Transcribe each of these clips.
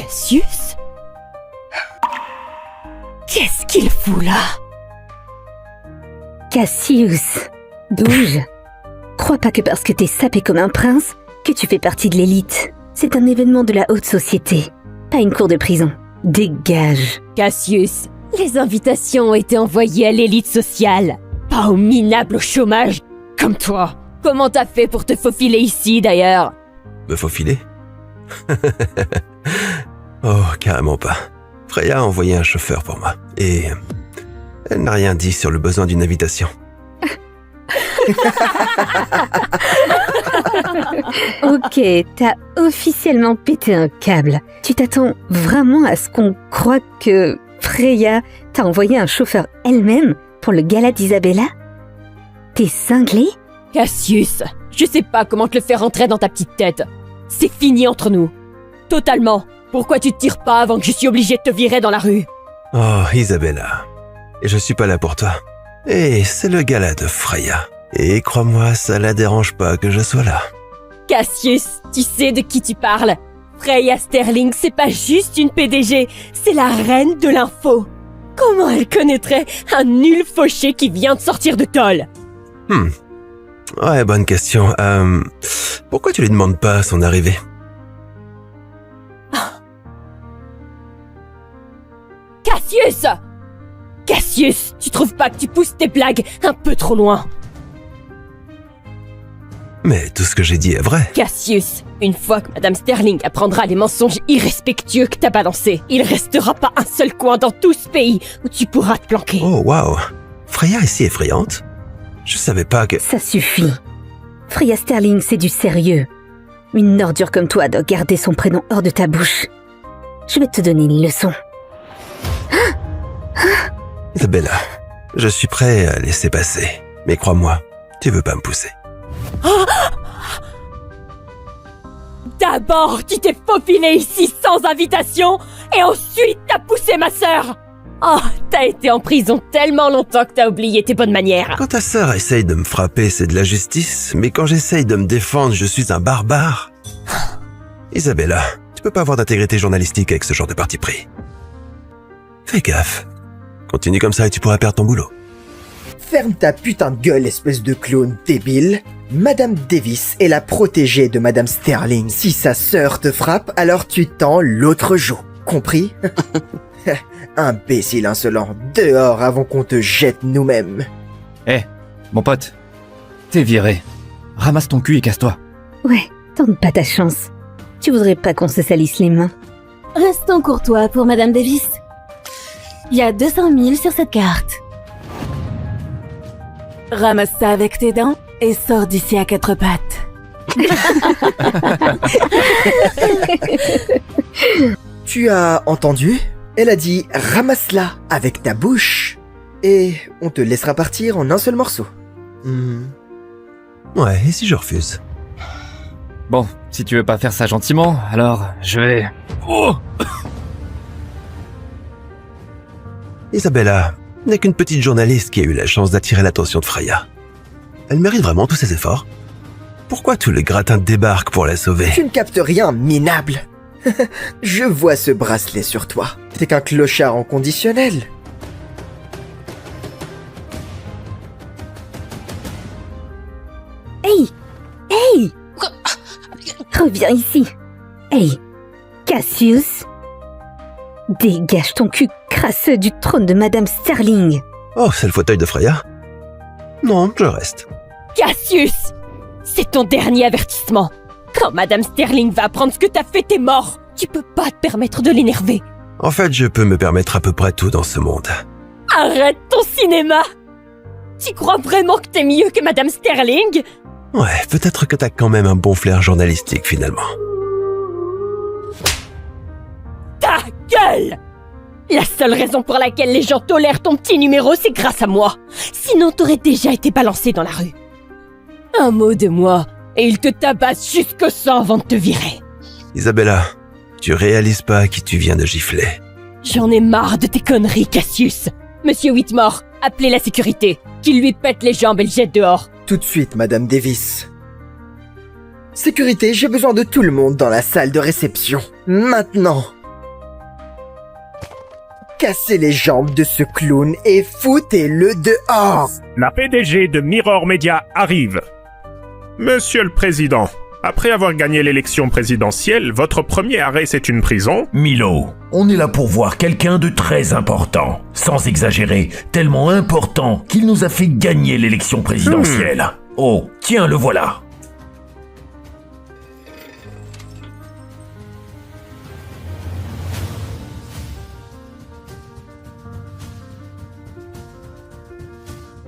Cassius? Qu'est-ce qu'il fout là? Cassius, bouge. Crois pas que parce que t'es sapé comme un prince, que tu fais partie de l'élite. C'est un événement de la haute société, pas une cour de prison. Dégage. Cassius, les invitations ont été envoyées à l'élite sociale, pas aux minables au chômage, comme toi. Comment t'as fait pour te faufiler ici, d'ailleurs? Me faufiler? Oh, carrément pas. Freya a envoyé un chauffeur pour moi, et elle n'a rien dit sur le besoin d'une invitation. Ok, t'as officiellement pété un câble. Tu t'attends vraiment à ce qu'on croie que Freya t'a envoyé un chauffeur elle-même pour le gala d'Isabella? T'es cinglé? Cassius, je sais pas comment te le faire rentrer dans ta petite tête. C'est fini entre nous. Totalement. Pourquoi tu te tires pas avant que je suis obligé de te virer dans la rue? Oh, Isabella. Et je suis pas là pour toi. Et c'est le gala de Freya. Et crois-moi, ça la dérange pas que je sois là. Cassius, tu sais de qui tu parles? Freya Sterling, c'est pas juste une PDG, c'est la reine de l'info. Comment elle connaîtrait un nul fauché qui vient de sortir de tôle? Ouais, bonne question. Pourquoi tu lui demandes pas à son arrivée? Cassius! Cassius, tu trouves pas que tu pousses tes blagues un peu trop loin? Mais tout ce que j'ai dit est vrai. Cassius, une fois que Madame Sterling apprendra les mensonges irrespectueux que t'as balancés, il restera pas un seul coin dans tout ce pays où tu pourras te planquer. Oh, waouh. Freya est si effrayante. Je savais pas que... Ça suffit. Freya Sterling, c'est du sérieux. Une ordure comme toi doit garder son prénom hors de ta bouche. Je vais te donner une leçon. Isabella, je suis prêt à laisser passer. Mais crois-moi, tu veux pas me pousser. D'abord, tu t'es faufilé ici sans invitation, et ensuite t'as poussé ma sœur. Oh, t'as été en prison tellement longtemps que t'as oublié tes bonnes manières. Quand ta sœur essaye de me frapper, c'est de la justice, mais quand j'essaye de me défendre, je suis un barbare. Isabella, tu peux pas avoir d'intégrité journalistique avec ce genre de parti pris. Fais gaffe. Continue comme ça et tu pourras perdre ton boulot. Ferme ta putain de gueule, espèce de clown débile. Madame Davis est la protégée de Madame Sterling. Si sa sœur te frappe, alors tu tends l'autre joue. Compris? Imbécile insolent, dehors avant qu'on te jette nous-mêmes. Hé, mon pote, t'es viré. Ramasse ton cul et casse-toi. Ouais, tente pas ta chance. Tu voudrais pas qu'on se salisse les mains? Restons courtois pour Madame Davis. Il y a 200 000 sur cette carte. Ramasse ça avec tes dents et sors d'ici à quatre pattes. Tu as entendu? Elle a dit « ramasse-la avec ta bouche » et on te laissera partir en un seul morceau. Ouais, et si je refuse? Bon, si tu veux pas faire ça gentiment, alors je vais... Oh! Isabella n'est qu'une petite journaliste qui a eu la chance d'attirer l'attention de Freya. Elle mérite vraiment tous ses efforts. Pourquoi tout le gratin débarque pour la sauver? Tu ne captes rien, minable. Je vois ce bracelet sur toi. T'es qu'un clochard en conditionnel. Hey! Hey! Reviens ici. Hey! Cassius! Dégage ton cul crasseux du trône de Madame Sterling. Oh, c'est le fauteuil de Freya? Non, je reste. Cassius! C'est ton dernier avertissement. Quand Madame Sterling va apprendre ce que t'as fait, t'es mort. Tu peux pas te permettre de l'énerver. En fait, je peux me permettre à peu près tout dans ce monde. Arrête ton cinéma! Tu crois vraiment que t'es mieux que Madame Sterling? Ouais, peut-être que t'as quand même un bon flair journalistique finalement. Ta gueule! La seule raison pour laquelle les gens tolèrent ton petit numéro, c'est grâce à moi. Sinon, t'aurais déjà été balancé dans la rue. Un mot de moi, et il te tabasse jusqu'au sang avant de te virer. Isabella, tu réalises pas qui tu viens de gifler. J'en ai marre de tes conneries, Cassius. Monsieur Whitmore, appelez la sécurité, qu'il lui pète les jambes et le jette dehors. Tout de suite, Madame Davis. Sécurité, j'ai besoin de tout le monde dans la salle de réception. Maintenant. cassez les jambes de ce clown et foutez-le dehors. La PDG de Mirror Media arrive. Monsieur le Président, après avoir gagné l'élection présidentielle, votre premier arrêt c'est une prison? Milo, on est là pour voir quelqu'un de très important. Sans exagérer, tellement important qu'il nous a fait gagner l'élection présidentielle. Oh, tiens, le voilà.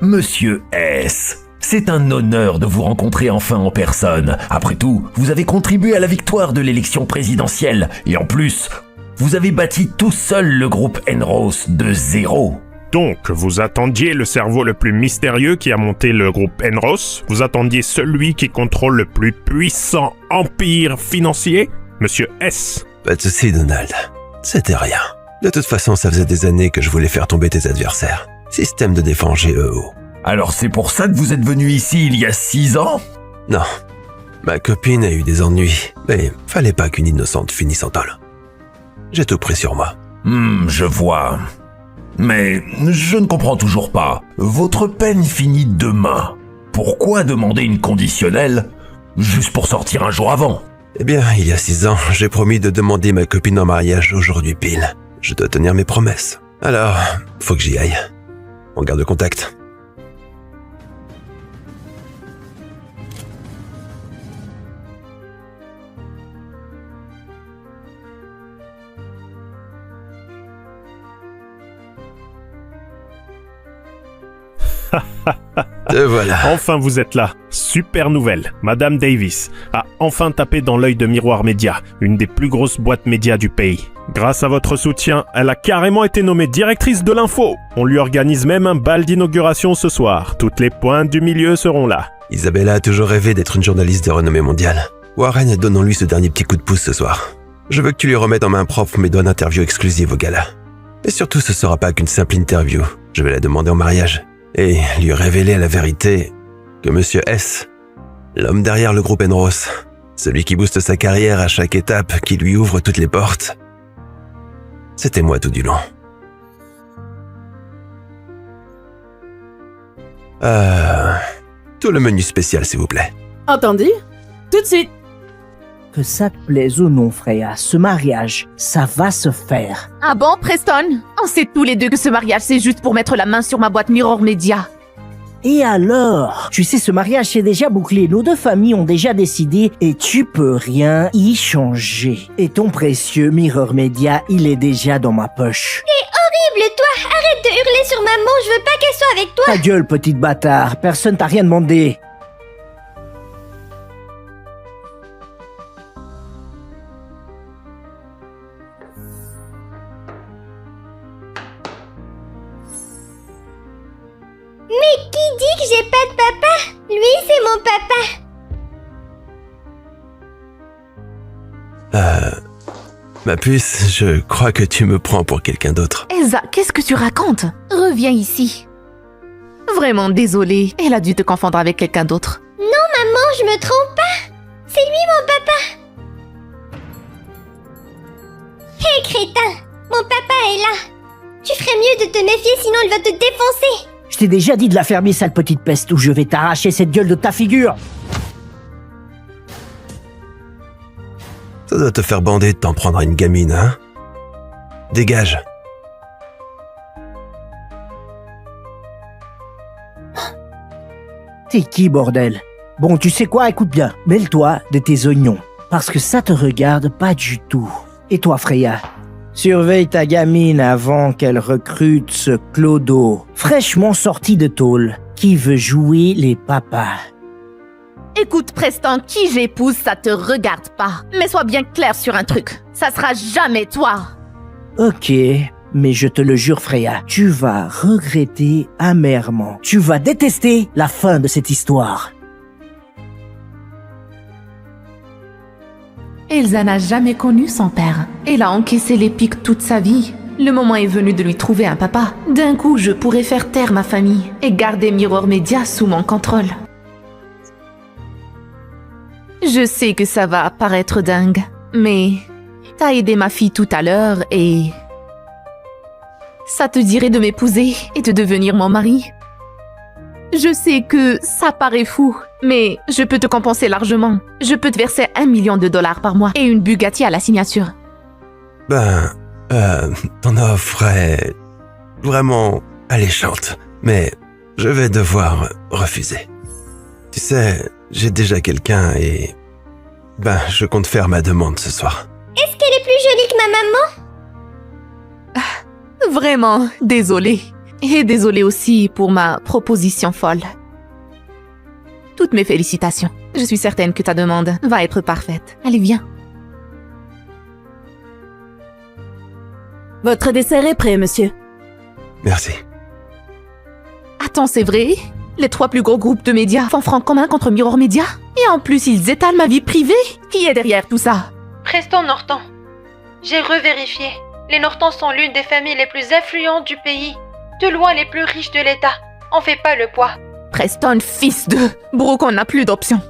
Monsieur S. C'est un honneur de vous rencontrer enfin en personne. Après tout, vous avez contribué à la victoire de l'élection présidentielle. Et en plus, vous avez bâti tout seul le groupe Enros de zéro. Donc, vous attendiez le cerveau le plus mystérieux qui a monté le groupe Enros? Vous attendiez celui qui contrôle le plus puissant empire financier? Monsieur S. Pas de soucis, Donald. C'était rien. De toute façon, ça faisait des années que je voulais faire tomber tes adversaires. Système de défense GEO. Alors c'est pour ça que vous êtes venu ici il y a 6 ans? Non. Ma copine a eu des ennuis, mais fallait pas qu'une innocente finisse en tôle. J'ai tout pris sur moi. Je vois. Mais je ne comprends toujours pas. Votre peine finit demain. Pourquoi demander une conditionnelle juste pour sortir un jour avant? Eh bien, il y a 6 ans, j'ai promis de demander ma copine en mariage aujourd'hui pile. Je dois tenir mes promesses. Alors, faut que j'y aille. On garde contact. Te voilà. Enfin vous êtes là. Super nouvelle. Madame Davis a enfin tapé dans l'œil de Miroir Média, une des plus grosses boîtes médias du pays. Grâce à votre soutien, elle a carrément été nommée directrice de l'info. On lui organise même un bal d'inauguration ce soir. Toutes les pointes du milieu seront là. Isabella a toujours rêvé d'être une journaliste de renommée mondiale. Warren, donnons-lui ce dernier petit coup de pouce ce soir. Je veux que tu lui remettes en main propre mes doigts d'interview exclusives au gala. Et surtout, ce sera pas qu'une simple interview. Je vais la demander en mariage. Et lui révéler la vérité que Monsieur S, l'homme derrière le groupe Enros, celui qui booste sa carrière à chaque étape, qui lui ouvre toutes les portes, c'était moi tout du long. Tout le menu spécial, s'il vous plaît. Entendu? Tout de suite. Que ça te plaise ou non, Freya, ce mariage, ça va se faire. Ah bon, Preston? On sait tous les deux que ce mariage, c'est juste pour mettre la main sur ma boîte Mirror Media. Et alors? Tu sais, ce mariage, c'est déjà bouclé. Nos deux familles ont déjà décidé et tu peux rien y changer. Et ton précieux Mirror Media, il est déjà dans ma poche. T'es horrible, toi! Arrête de hurler sur maman, je veux pas qu'elle soit avec toi! Ta gueule, petite bâtard. Personne t'a rien demandé. Mais qui dit que j'ai pas de papa? Lui, c'est mon papa! Ma puce, je crois que tu me prends pour quelqu'un d'autre. Elsa, qu'est-ce que tu racontes? Reviens ici. Vraiment désolée, elle a dû te confondre avec quelqu'un d'autre. Non, maman, je me trompe pas! C'est lui mon papa! Hé, crétin! Mon papa est là! Tu ferais mieux de te méfier, sinon il va te défoncer! Je t'ai déjà dit de la fermer, sale petite peste, ou je vais t'arracher cette gueule de ta figure. Ça doit te faire bander de t'en prendre à une gamine, hein? Dégage. T'es qui, bordel? Bon, tu sais quoi, écoute bien. Mêle-toi de tes oignons, parce que ça te regarde pas du tout. Et toi, Freya? Surveille ta gamine avant qu'elle recrute ce clodo, fraîchement sorti de tôle, qui veut jouer les papas. Écoute, Preston, qui j'épouse, ça te regarde pas. Mais sois bien clair sur un truc. Ça sera jamais toi. Ok, mais je te le jure, Freya, tu vas regretter amèrement. Tu vas détester la fin de cette histoire. Elsa n'a jamais connu son père. Elle a encaissé les pics toute sa vie. Le moment est venu de lui trouver un papa. D'un coup, je pourrais faire taire ma famille et garder Mirror Media sous mon contrôle. Je sais que ça va paraître dingue, mais t'as aidé ma fille tout à l'heure et... Ça te dirait de m'épouser et de devenir mon mari? Je sais que ça paraît fou, mais je peux te compenser largement. Je peux te verser $1 million par mois et une Bugatti à la signature. Ton offre est vraiment alléchante, mais je vais devoir refuser. Tu sais, j'ai déjà quelqu'un et... je compte faire ma demande ce soir. Est-ce qu'elle est plus jolie que ma maman? Vraiment, désolée. Et désolée aussi pour ma proposition folle. Toutes mes félicitations. Je suis certaine que ta demande va être parfaite. Allez, viens. Votre dessert est prêt, monsieur. Merci. Attends, c'est vrai? Les 3 plus gros groupes de médias font front commun contre Mirror Media? Et en plus, ils étalent ma vie privée? Qui est derrière tout ça? Preston Norton. J'ai revérifié. Les Norton sont l'une des familles les plus influentes du pays. De loin les plus riches de l'État. On fait pas le poids. Preston, fils de... Brooke, on n'a plus d'options.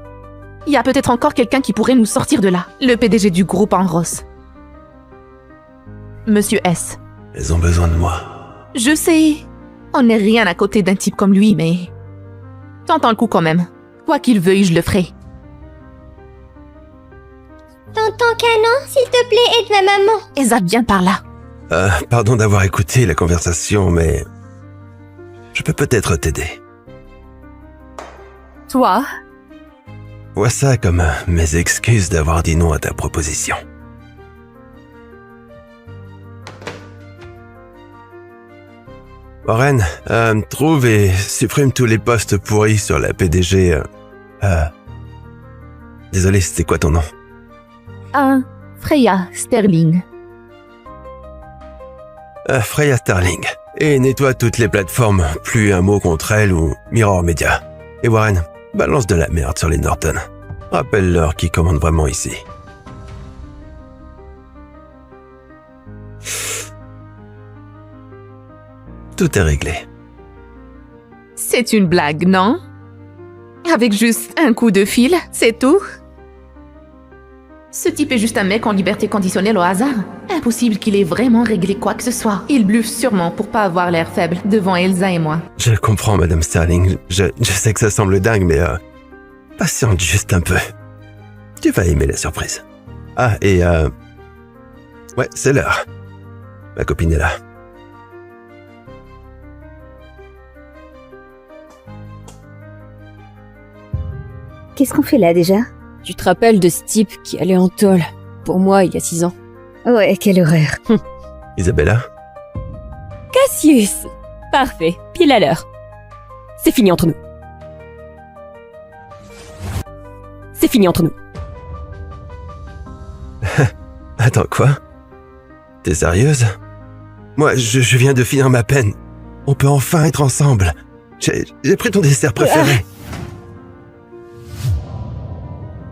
Il y a peut-être encore quelqu'un qui pourrait nous sortir de là. Le PDG du groupe en rose. Monsieur S. Ils ont besoin de moi. Je sais. On n'est rien à côté d'un type comme lui, mais... Tentons le coup quand même. Quoi qu'il veuille, je le ferai. Tonton Canon, s'il te plaît, aide ma maman. Esa, viens par là. Pardon d'avoir écouté la conversation, mais... je peux peut-être t'aider. Toi? Vois ça comme mes excuses d'avoir dit non à ta proposition. Warren, trouve et supprime tous les postes pourris sur la PDG. Désolé, c'était quoi ton nom? Freya Sterling. Freya Sterling. Et nettoie toutes les plateformes, plus un mot contre elle ou Mirror Media. Et Warren, balance de la merde sur les Norton. Rappelle-leur qui commande vraiment ici. Tout est réglé. C'est une blague, non? Avec juste un coup de fil, c'est tout? Ce type est juste un mec en liberté conditionnelle au hasard. Impossible qu'il ait vraiment réglé quoi que ce soit. Il bluffe sûrement pour pas avoir l'air faible devant Elsa et moi. Je comprends, Madame Sterling. Je sais que ça semble dingue, mais patiente juste un peu. Tu vas aimer la surprise. Ah, et ouais, c'est l'heure. Ma copine est là. Qu'est-ce qu'on fait là déjà? Tu te rappelles de ce type qui allait en tôle pour moi il y a 6 ans? Ouais, quelle horreur. Isabella? Cassius! Parfait, pile à l'heure. C'est fini entre nous. C'est fini entre nous. Attends, quoi? T'es sérieuse? Moi, je viens de finir ma peine. On peut enfin être ensemble. J'ai pris ton dessert préféré.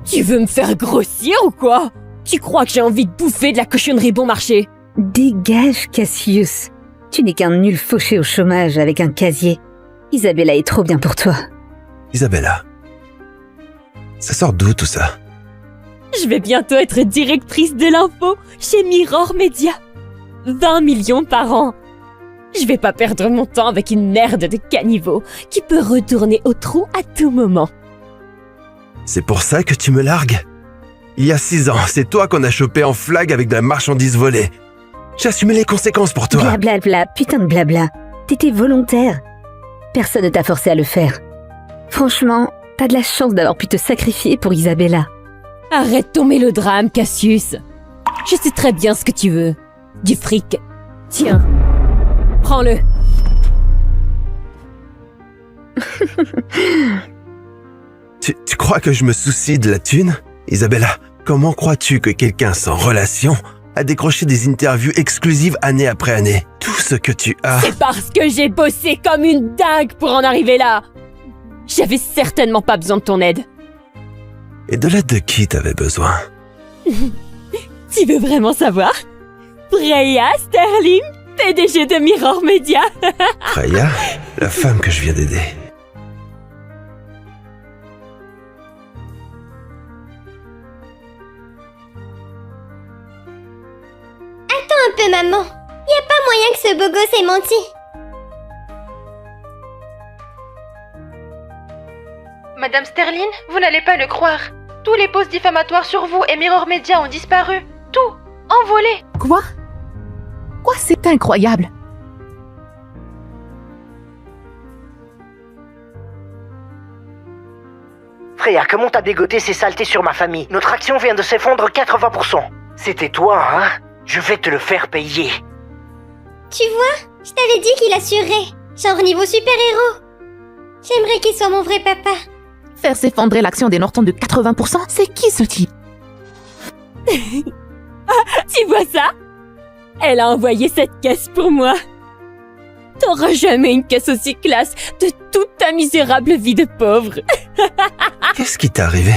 Tu veux me faire grossir ou quoi? Tu crois que j'ai envie de bouffer de la cochonnerie bon marché? Dégage, Cassius. Tu n'es qu'un nul fauché au chômage avec un casier. Isabella est trop bien pour toi. Isabella, ça sort d'où tout ça? Je vais bientôt être directrice de l'info chez Mirror Media. 20 millions par an. Je vais pas perdre mon temps avec une merde de caniveau qui peut retourner au trou à tout moment. C'est pour ça que tu me largues? Il y a 6 ans, c'est toi qu'on a chopé en flag avec de la marchandise volée. J'ai assumé les conséquences pour toi. Blablabla, putain de blabla. T'étais volontaire. Personne ne t'a forcé à le faire. Franchement, t'as de la chance d'avoir pu te sacrifier pour Isabella. Arrête ton mélodrame, Cassius. Je sais très bien ce que tu veux. Du fric. Tiens, prends-le. Tu crois que je me soucie de la thune? Isabella, comment crois-tu que quelqu'un sans relation a décroché des interviews exclusives année après année? Tout ce que tu as... C'est parce que j'ai bossé comme une dingue pour en arriver là. J'avais certainement pas besoin de ton aide. Et de l'aide de qui t'avais besoin? Tu veux vraiment savoir? Freya Sterling, PDG de Mirror Media. Freya, la femme que je viens d'aider. Attends un peu, maman. Y a pas moyen que ce beau gosse ait menti. Madame Sterling, vous n'allez pas le croire. Tous les posts diffamatoires sur vous et Mirror Media ont disparu. Tout, envolé. Quoi? Quoi, c'est incroyable. Freya, comment t'as dégoté ces saletés sur ma famille? Notre action vient de s'effondrer 80%. C'était toi, hein? Je vais te le faire payer. Tu vois, je t'avais dit qu'il assurerait. Genre niveau super-héros. J'aimerais qu'il soit mon vrai papa. Faire s'effondrer l'action des Norton de 80%, c'est qui ce type? Tu vois ça? Elle a envoyé cette caisse pour moi. T'auras jamais une caisse aussi classe de toute ta misérable vie de pauvre. Qu'est-ce qui t'est arrivé?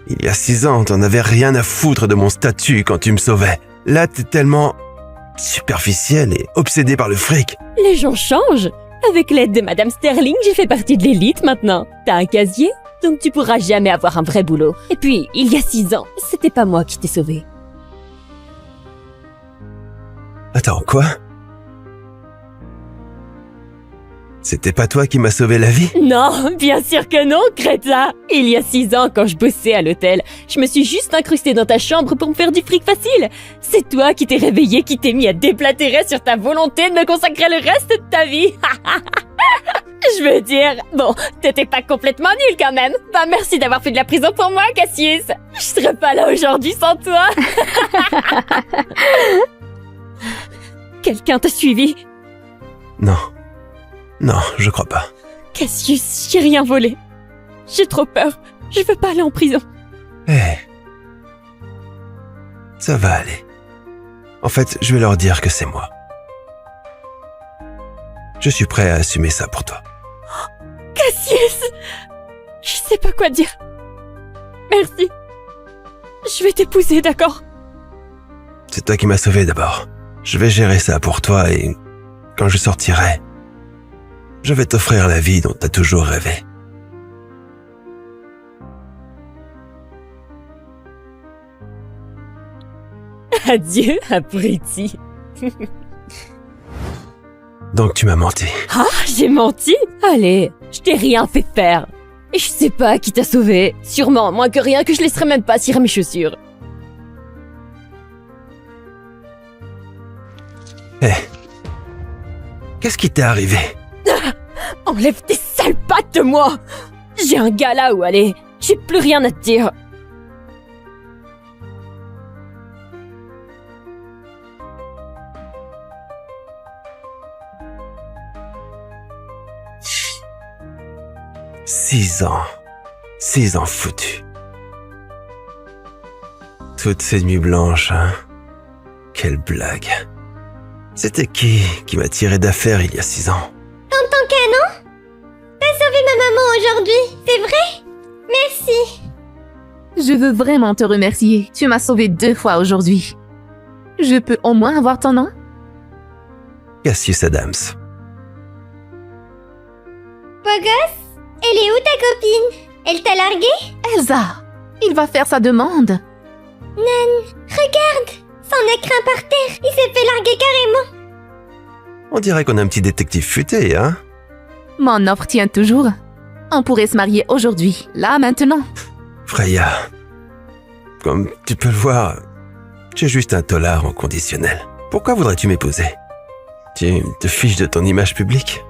Il y a 6 ans, t'en avais rien à foutre de mon statut quand tu me sauvais. Là, t'es tellement superficiel et obsédé par le fric. Les gens changent. Avec l'aide de Madame Sterling, j'ai fait partie de l'élite maintenant. T'as un casier, donc tu pourras jamais avoir un vrai boulot. Et puis, il y a 6 ans, c'était pas moi qui t'ai sauvé. Attends, quoi? C'était pas toi qui m'as sauvé la vie? Non, bien sûr que non, Greta. Il y a 6 ans, quand je bossais à l'hôtel, je me suis juste incrustée dans ta chambre pour me faire du fric facile. C'est toi qui t'es réveillé, qui t'es mis à déblatérer sur ta volonté de me consacrer le reste de ta vie. Je veux dire, bon, t'étais pas complètement nul quand même. Bah merci d'avoir fait de la prison pour moi, Cassius. Je serais pas là aujourd'hui sans toi. Quelqu'un t'a suivi? Non. Non, je crois pas. Cassius, j'ai rien volé. J'ai trop peur. Je veux pas aller en prison. Ça va aller. En fait, je vais leur dire que c'est moi. Je suis prêt à assumer ça pour toi. Cassius! Je sais pas quoi dire. Merci. Je vais t'épouser, d'accord? C'est toi qui m'as sauvé d'abord. Je vais gérer ça pour toi et quand je sortirai, je vais t'offrir la vie dont t'as toujours rêvé. Adieu, abruti. Donc tu m'as menti. Ah, j'ai menti? Allez, je t'ai rien fait faire. Et je sais pas qui t'a sauvé. Sûrement, moins que rien que je laisserai même pas cirer mes chaussures. Qu'est-ce qui t'est arrivé? Enlève tes sales pattes de moi! J'ai un gala où aller. J'ai plus rien à te dire. Six ans foutus. Toutes ces nuits blanches, hein? Quelle blague. C'était qui m'a tiré d'affaire il y a 6 ans? Tonton Canon? T'as sauvé ma maman aujourd'hui, c'est vrai? Merci. Je veux vraiment te remercier. Tu m'as sauvé 2 fois aujourd'hui. Je peux au moins avoir ton nom? Cassius Adams. Beau gosse? Elle est où ta copine? Elle t'a largué? Elsa, il va faire sa demande. Nan, regarde! Son écrin par terre, il s'est fait larguer carrément. On dirait qu'on a un petit détective futé, hein? Mon offre tient toujours. On pourrait se marier aujourd'hui, là, maintenant. Freya, comme tu peux le voir, j'ai juste un tolard en conditionnel. Pourquoi voudrais-tu m'épouser? Tu te fiches de ton image publique?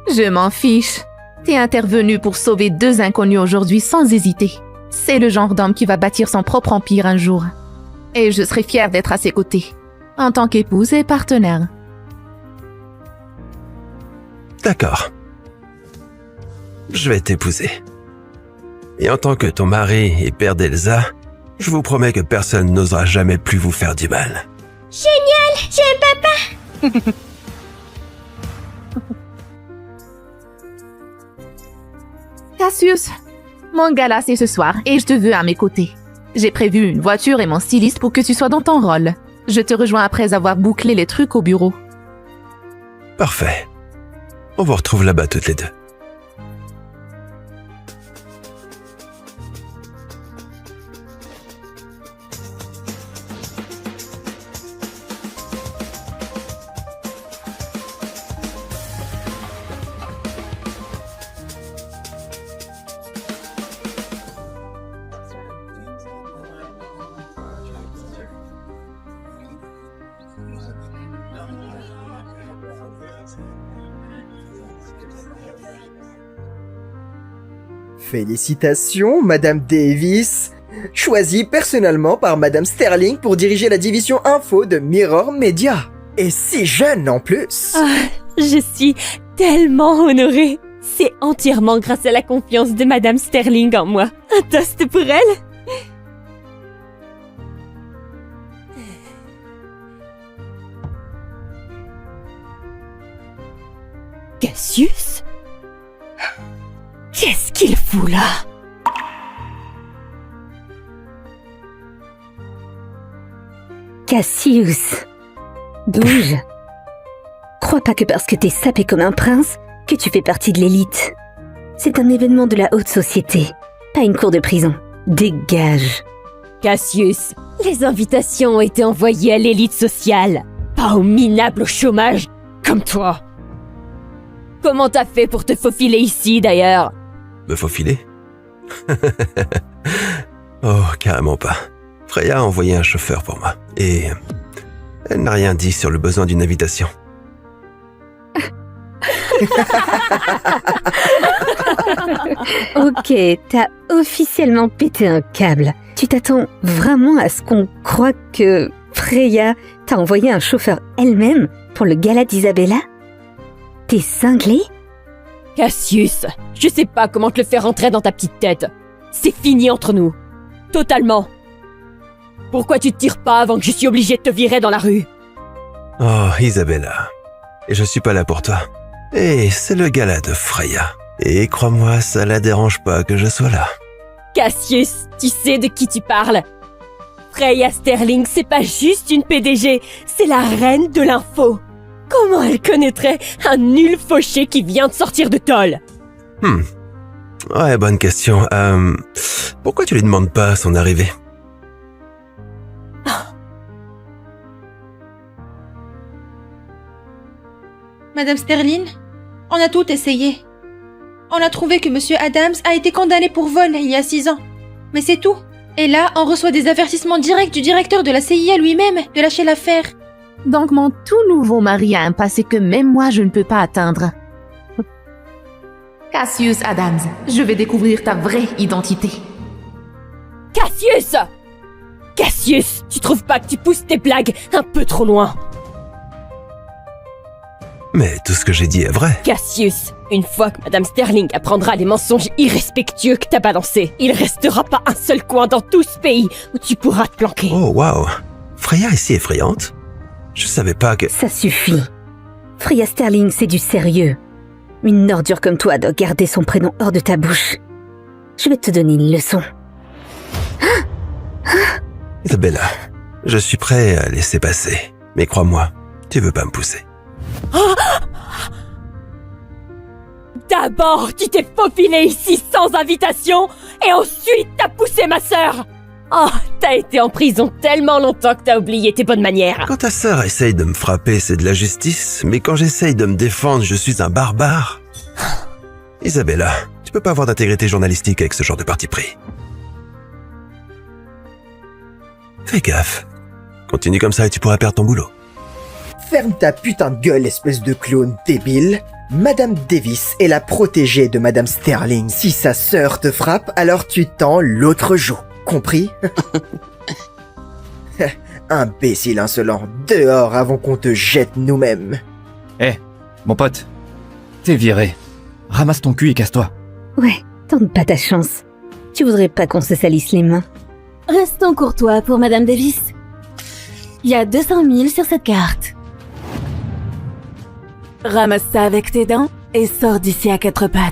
Je m'en fiche. T'es intervenu pour sauver 2 inconnus aujourd'hui sans hésiter. C'est le genre d'homme qui va bâtir son propre empire un jour. Et je serai fière d'être à ses côtés, en tant qu'épouse et partenaire. D'accord. Je vais t'épouser. Et en tant que ton mari et père d'Elsa, je vous promets que personne n'osera jamais plus vous faire du mal. Génial! J'ai un papa! Cassius, mon gala c'est ce soir et je te veux à mes côtés. J'ai prévu une voiture et mon styliste pour que tu sois dans ton rôle. Je te rejoins après avoir bouclé les trucs au bureau. Parfait. On vous retrouve là-bas toutes les deux. Félicitations, Madame Davis, choisie personnellement par Madame Sterling pour diriger la division info de Mirror Media. Et si jeune en plus. Ah, je suis tellement honorée. C'est entièrement grâce à la confiance de Madame Sterling en moi. Un toast pour elle. Cassius? Qu'est-ce qu'il fout là? Cassius, bouge. Crois pas que parce que t'es sapé comme un prince, que tu fais partie de l'élite. C'est un événement de la haute société, pas une cour de prison. Dégage. Cassius, les invitations ont été envoyées à l'élite sociale, pas aux minables au chômage, comme toi. Comment t'as fait pour te faufiler ici, d'ailleurs? Me faufiler? Oh, carrément pas. Freya a envoyé un chauffeur pour moi, et elle n'a rien dit sur le besoin d'une invitation. Ok, t'as officiellement pété un câble. Tu t'attends vraiment à ce qu'on croie que Freya t'a envoyé un chauffeur elle-même pour le gala d'Isabella? T'es cinglé? Cassius, je sais pas comment te le faire rentrer dans ta petite tête. C'est fini entre nous. Totalement. Pourquoi tu te tires pas avant que je suis obligé de te virer dans la rue? Oh, Isabella. Et je suis pas là pour toi. Et c'est le gala de Freya. Et crois-moi, ça la dérange pas que je sois là. Cassius, tu sais de qui tu parles? Freya Sterling, c'est pas juste une PDG, c'est la reine de l'info. Comment elle connaîtrait un nul fauché qui vient de sortir de tôle? Ouais, bonne question. Pourquoi tu lui demandes pas à son arrivée? Madame Sterling, on a tout essayé. On a trouvé que Monsieur Adams a été condamné pour vol il y a 6 ans. Mais c'est tout. Et là, on reçoit des avertissements directs du directeur de la CIA lui-même de lâcher l'affaire. Donc mon tout nouveau mari a un passé que même moi je ne peux pas atteindre. Cassius Adams, je vais découvrir ta vraie identité. Cassius! Cassius, tu trouves pas que tu pousses tes blagues un peu trop loin? Mais tout ce que j'ai dit est vrai. Cassius, une fois que Madame Sterling apprendra les mensonges irrespectueux que t'as balancés, il restera pas un seul coin dans tout ce pays où tu pourras te planquer. Oh, waouh. Freya est si effrayante. Je savais pas que... Ça suffit. Freya Sterling, c'est du sérieux. Une ordure comme toi doit garder son prénom hors de ta bouche. Je vais te donner une leçon. Isabella, je suis prêt à laisser passer. Mais crois-moi, tu veux pas me pousser. D'abord, tu t'es faufilé ici sans invitation, et ensuite t'as poussé ma sœur. Oh, t'as été en prison tellement longtemps que t'as oublié tes bonnes manières. Quand ta sœur essaye de me frapper, c'est de la justice, mais quand j'essaye de me défendre, je suis un barbare. Isabella, tu peux pas avoir d'intégrité journalistique avec ce genre de parti pris. Fais gaffe. Continue comme ça et tu pourras perdre ton boulot. Ferme ta putain de gueule, espèce de clown débile. Madame Davis est la protégée de Madame Sterling. Si sa sœur te frappe, alors tu tends l'autre joue. Compris? Imbécile insolent, dehors avant qu'on te jette nous-mêmes. Eh, mon pote, t'es viré. Ramasse ton cul et casse-toi. Ouais, tente pas ta chance. Tu voudrais pas qu'on se salisse les mains? Restons courtois pour Madame Davis. Il y a 200 000 sur cette carte. Ramasse ça avec tes dents et sors d'ici à 4 pattes.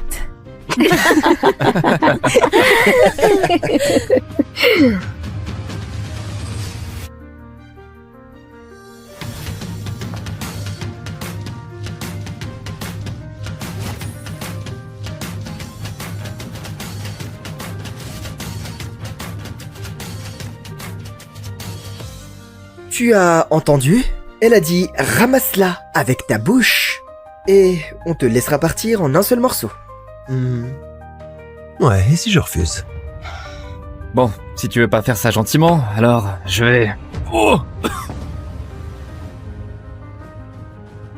Tu as entendu? Elle a dit « ramasse-la avec ta bouche » et on te laissera partir en un seul morceau. Ouais, et si je refuse? Bon, si tu veux pas faire ça gentiment, alors je vais... Oh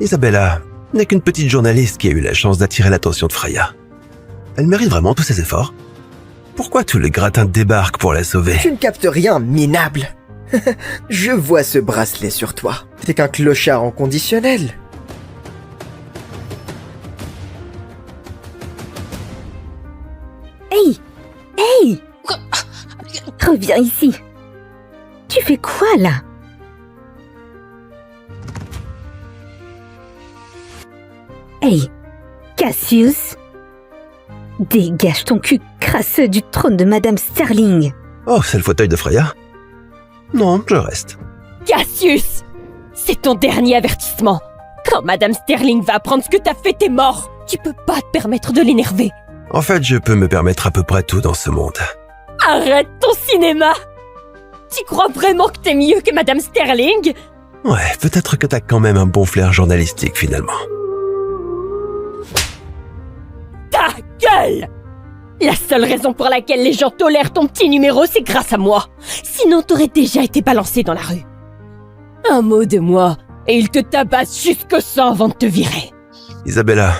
Isabella n'est qu'une petite journaliste qui a eu la chance d'attirer l'attention de Freya. Elle mérite vraiment tous ses efforts. Pourquoi tout le gratin débarque pour la sauver? Tu ne captes rien, minable. Je vois ce bracelet sur toi. T'es qu'un clochard en conditionnel. Hey! Hey! Reviens ici. Tu fais quoi là? Hey! Cassius! Dégage ton cul crasseux du trône de Madame Sterling. Oh, c'est le fauteuil de Freya? Non, je reste. Cassius! C'est ton dernier avertissement. Quand Madame Sterling va apprendre ce que t'as fait, t'es mort. Tu peux pas te permettre de l'énerver. En fait, je peux me permettre à peu près tout dans ce monde. Arrête ton cinéma! Tu crois vraiment que t'es mieux que Madame Sterling? Ouais, peut-être que t'as quand même un bon flair journalistique finalement. Ta gueule! La seule raison pour laquelle les gens tolèrent ton petit numéro, c'est grâce à moi. Sinon, t'aurais déjà été balancé dans la rue. Un mot de moi, et ils te tabassent jusqu'au sang avant de te virer. Isabella,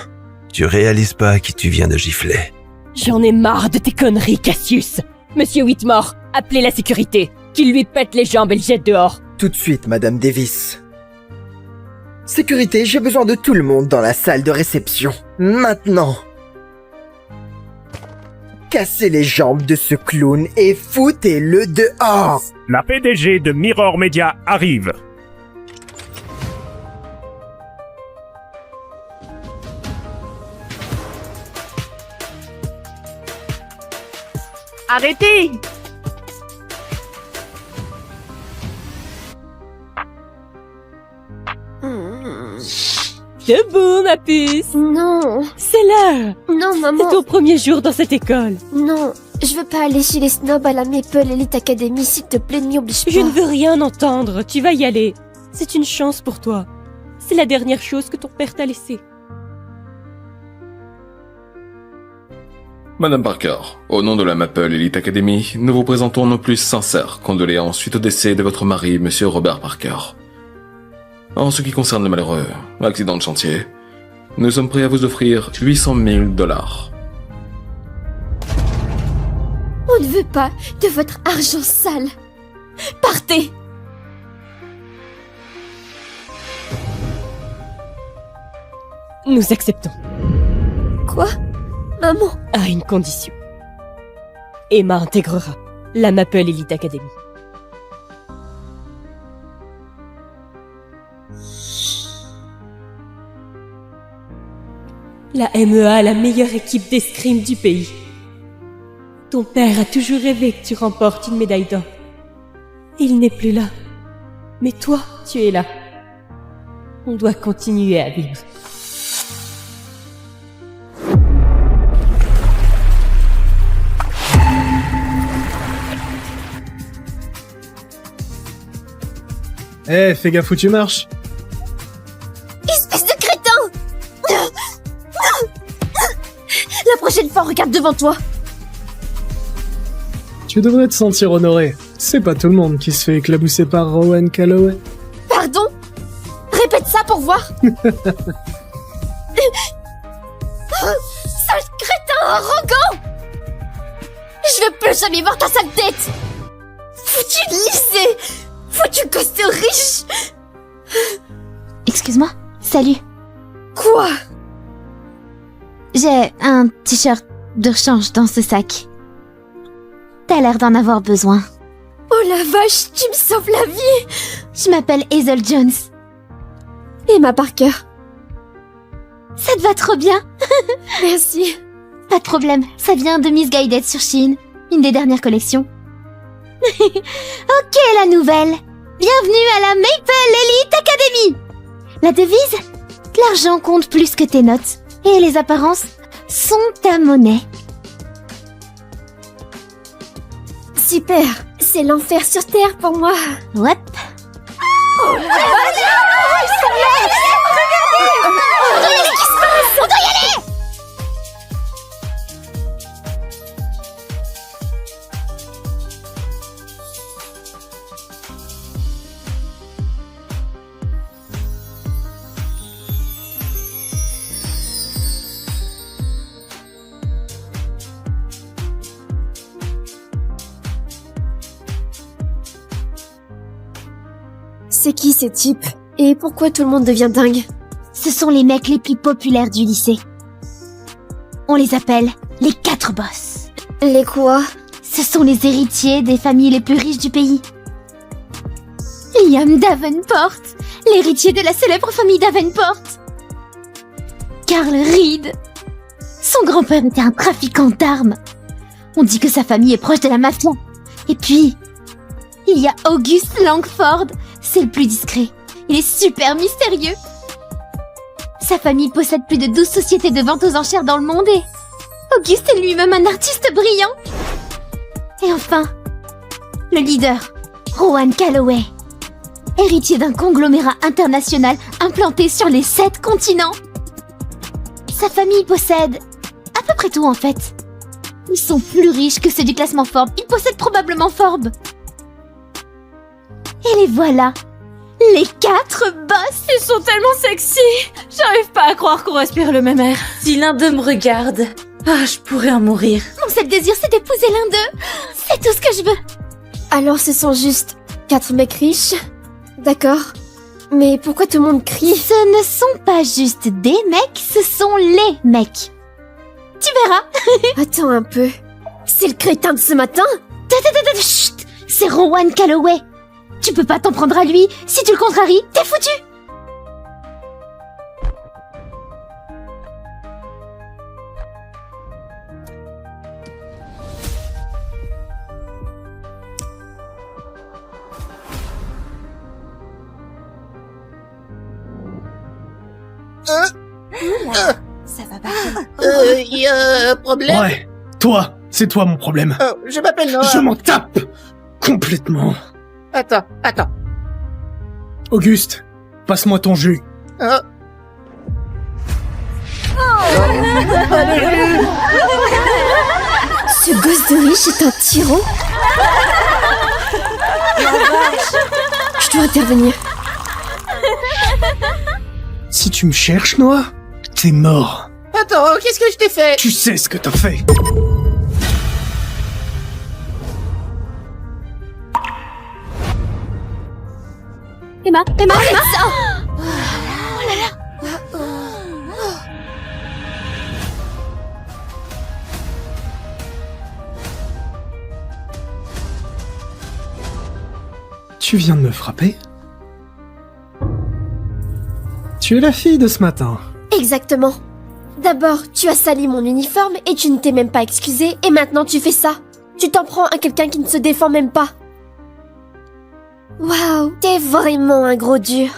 tu réalises pas qui tu viens de gifler. J'en ai marre de tes conneries, Cassius. Monsieur Whitmore, appelez la sécurité. Qu'il lui pète les jambes et le jette dehors. Tout de suite, Madame Davis. Sécurité, j'ai besoin de tout le monde dans la salle de réception. Maintenant. Cassez les jambes de ce clown et foutez-le dehors. La PDG de Mirror Media arrive. Arrêtez! Debout, ma puce. Non, C'est l'heure. non C'est maman, ton premier jour dans cette école. non. Je veux pas aller chez les snobs à la Maple Elite Academy, s'il te plaît, ne m'y oblige pas. Je ne veux rien entendre. Tu vas y aller. C'est une chance pour toi. C'est la dernière chose que ton père t'a laissée. Madame Parker, au nom de la Maple Elite Academy, nous vous présentons nos plus sincères condoléances suite au décès de votre mari, Monsieur Robert Parker. En ce qui concerne le malheureux accident de chantier, nous sommes prêts à vous offrir 800 000 $. On ne veut pas de votre argent sale. Partez! Nous acceptons. Quoi? Maman? À une condition. Emma intégrera la Maple Elite Academy. La MEA a la meilleure équipe d'escrime du pays. Ton père a toujours rêvé que tu remportes une médaille d'or. Il n'est plus là. Mais toi, tu es là. On doit continuer à vivre. Eh, fais gaffe où tu marches. Espèce de crétin! La prochaine fois, regarde devant toi. Tu devrais te sentir honoré. C'est pas tout le monde qui se fait éclabousser par Rowan Calloway. Pardon? Répète ça pour voir. Sale crétin arrogant! Je veux plus jamais voir ta sale tête! Foutu de lycée! Foutu gosse de riche! Excuse-moi, salut. Quoi? J'ai un t-shirt de rechange dans ce sac. T'as l'air d'en avoir besoin. Oh la vache, tu me sauves la vie! Je m'appelle Hazel Jones. Emma Parker. Ça te va trop bien. Merci. Pas de problème, ça vient de Miss Guided sur Shein, une des dernières collections. Ok, la nouvelle. Bienvenue à la Maple Elite Academy. La devise? L'argent compte plus que tes notes. Et les apparences sont ta monnaie. Super, c'est l'enfer sur Terre pour moi. Ouais. Oh la vache! Regardez ce qui se passe! On doit y aller! C'est qui ces types? Et pourquoi tout le monde devient dingue? Ce sont les mecs les plus populaires du lycée. On les appelle les 4 boss. Les quoi? Ce sont les héritiers des familles les plus riches du pays. Liam Davenport, l'héritier de la célèbre famille Davenport. Carl Reed. Son grand-père était un trafiquant d'armes. On dit que sa famille est proche de la mafia. Et puis, il y a August Langford, c'est le plus discret. Il est super mystérieux. Sa famille possède plus de 12 sociétés de vente aux enchères dans le monde et August est lui-même un artiste brillant. Et enfin, le leader, Rowan Calloway, héritier d'un conglomérat international implanté sur les 7 continents. Sa famille possède à peu près tout en fait. Ils sont plus riches que ceux du classement Forbes. Ils possèdent probablement Forbes. Et les voilà, les 4 boss. Ils sont tellement sexy. J'arrive pas à croire qu'on respire le même air. Si l'un d'eux me regarde, je pourrais en mourir. Mon seul désir, c'est d'épouser l'un d'eux. C'est tout ce que je veux. Alors ce sont juste 4 mecs riches? D'accord. Mais pourquoi tout le monde crie? Ce ne sont pas juste des mecs, ce sont les mecs. Tu verras. Attends un peu. C'est le crétin de ce matin? Chut. C'est Rowan Calloway. Tu peux pas t'en prendre à lui. Si tu le contraries, t'es foutu. Ça va pas. Y a un problème? Ouais, toi, c'est toi mon problème. Oh, je m'appelle Noah. Je m'en tape complètement. Attends. Auguste, passe-moi ton jus. Oh. Ce gosse de riche est un tyran? Je dois intervenir. Si tu me cherches, Noah, t'es mort. Attends, qu'est-ce que je t'ai fait? Tu sais ce que t'as fait. Emma. Tu viens de me frapper? Tu es la fille de ce matin. Exactement. D'abord, tu as sali mon uniforme et tu ne t'es même pas excusé, et maintenant tu fais ça. Tu t'en prends à quelqu'un qui ne se défend même pas. Waouh, t'es vraiment un gros dur.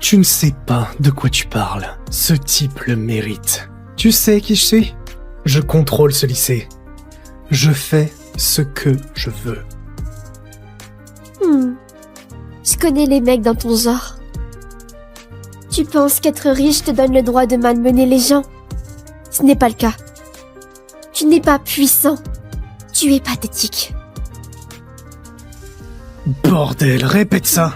Tu ne sais pas de quoi tu parles. Ce type le mérite. Tu sais qui je suis? Je contrôle ce lycée. Je fais ce que je veux. Je connais les mecs dans ton genre. Tu penses qu'être riche te donne le droit de malmener les gens? Ce n'est pas le cas. Tu n'es pas puissant. Tu es pathétique. Bordel, répète ça.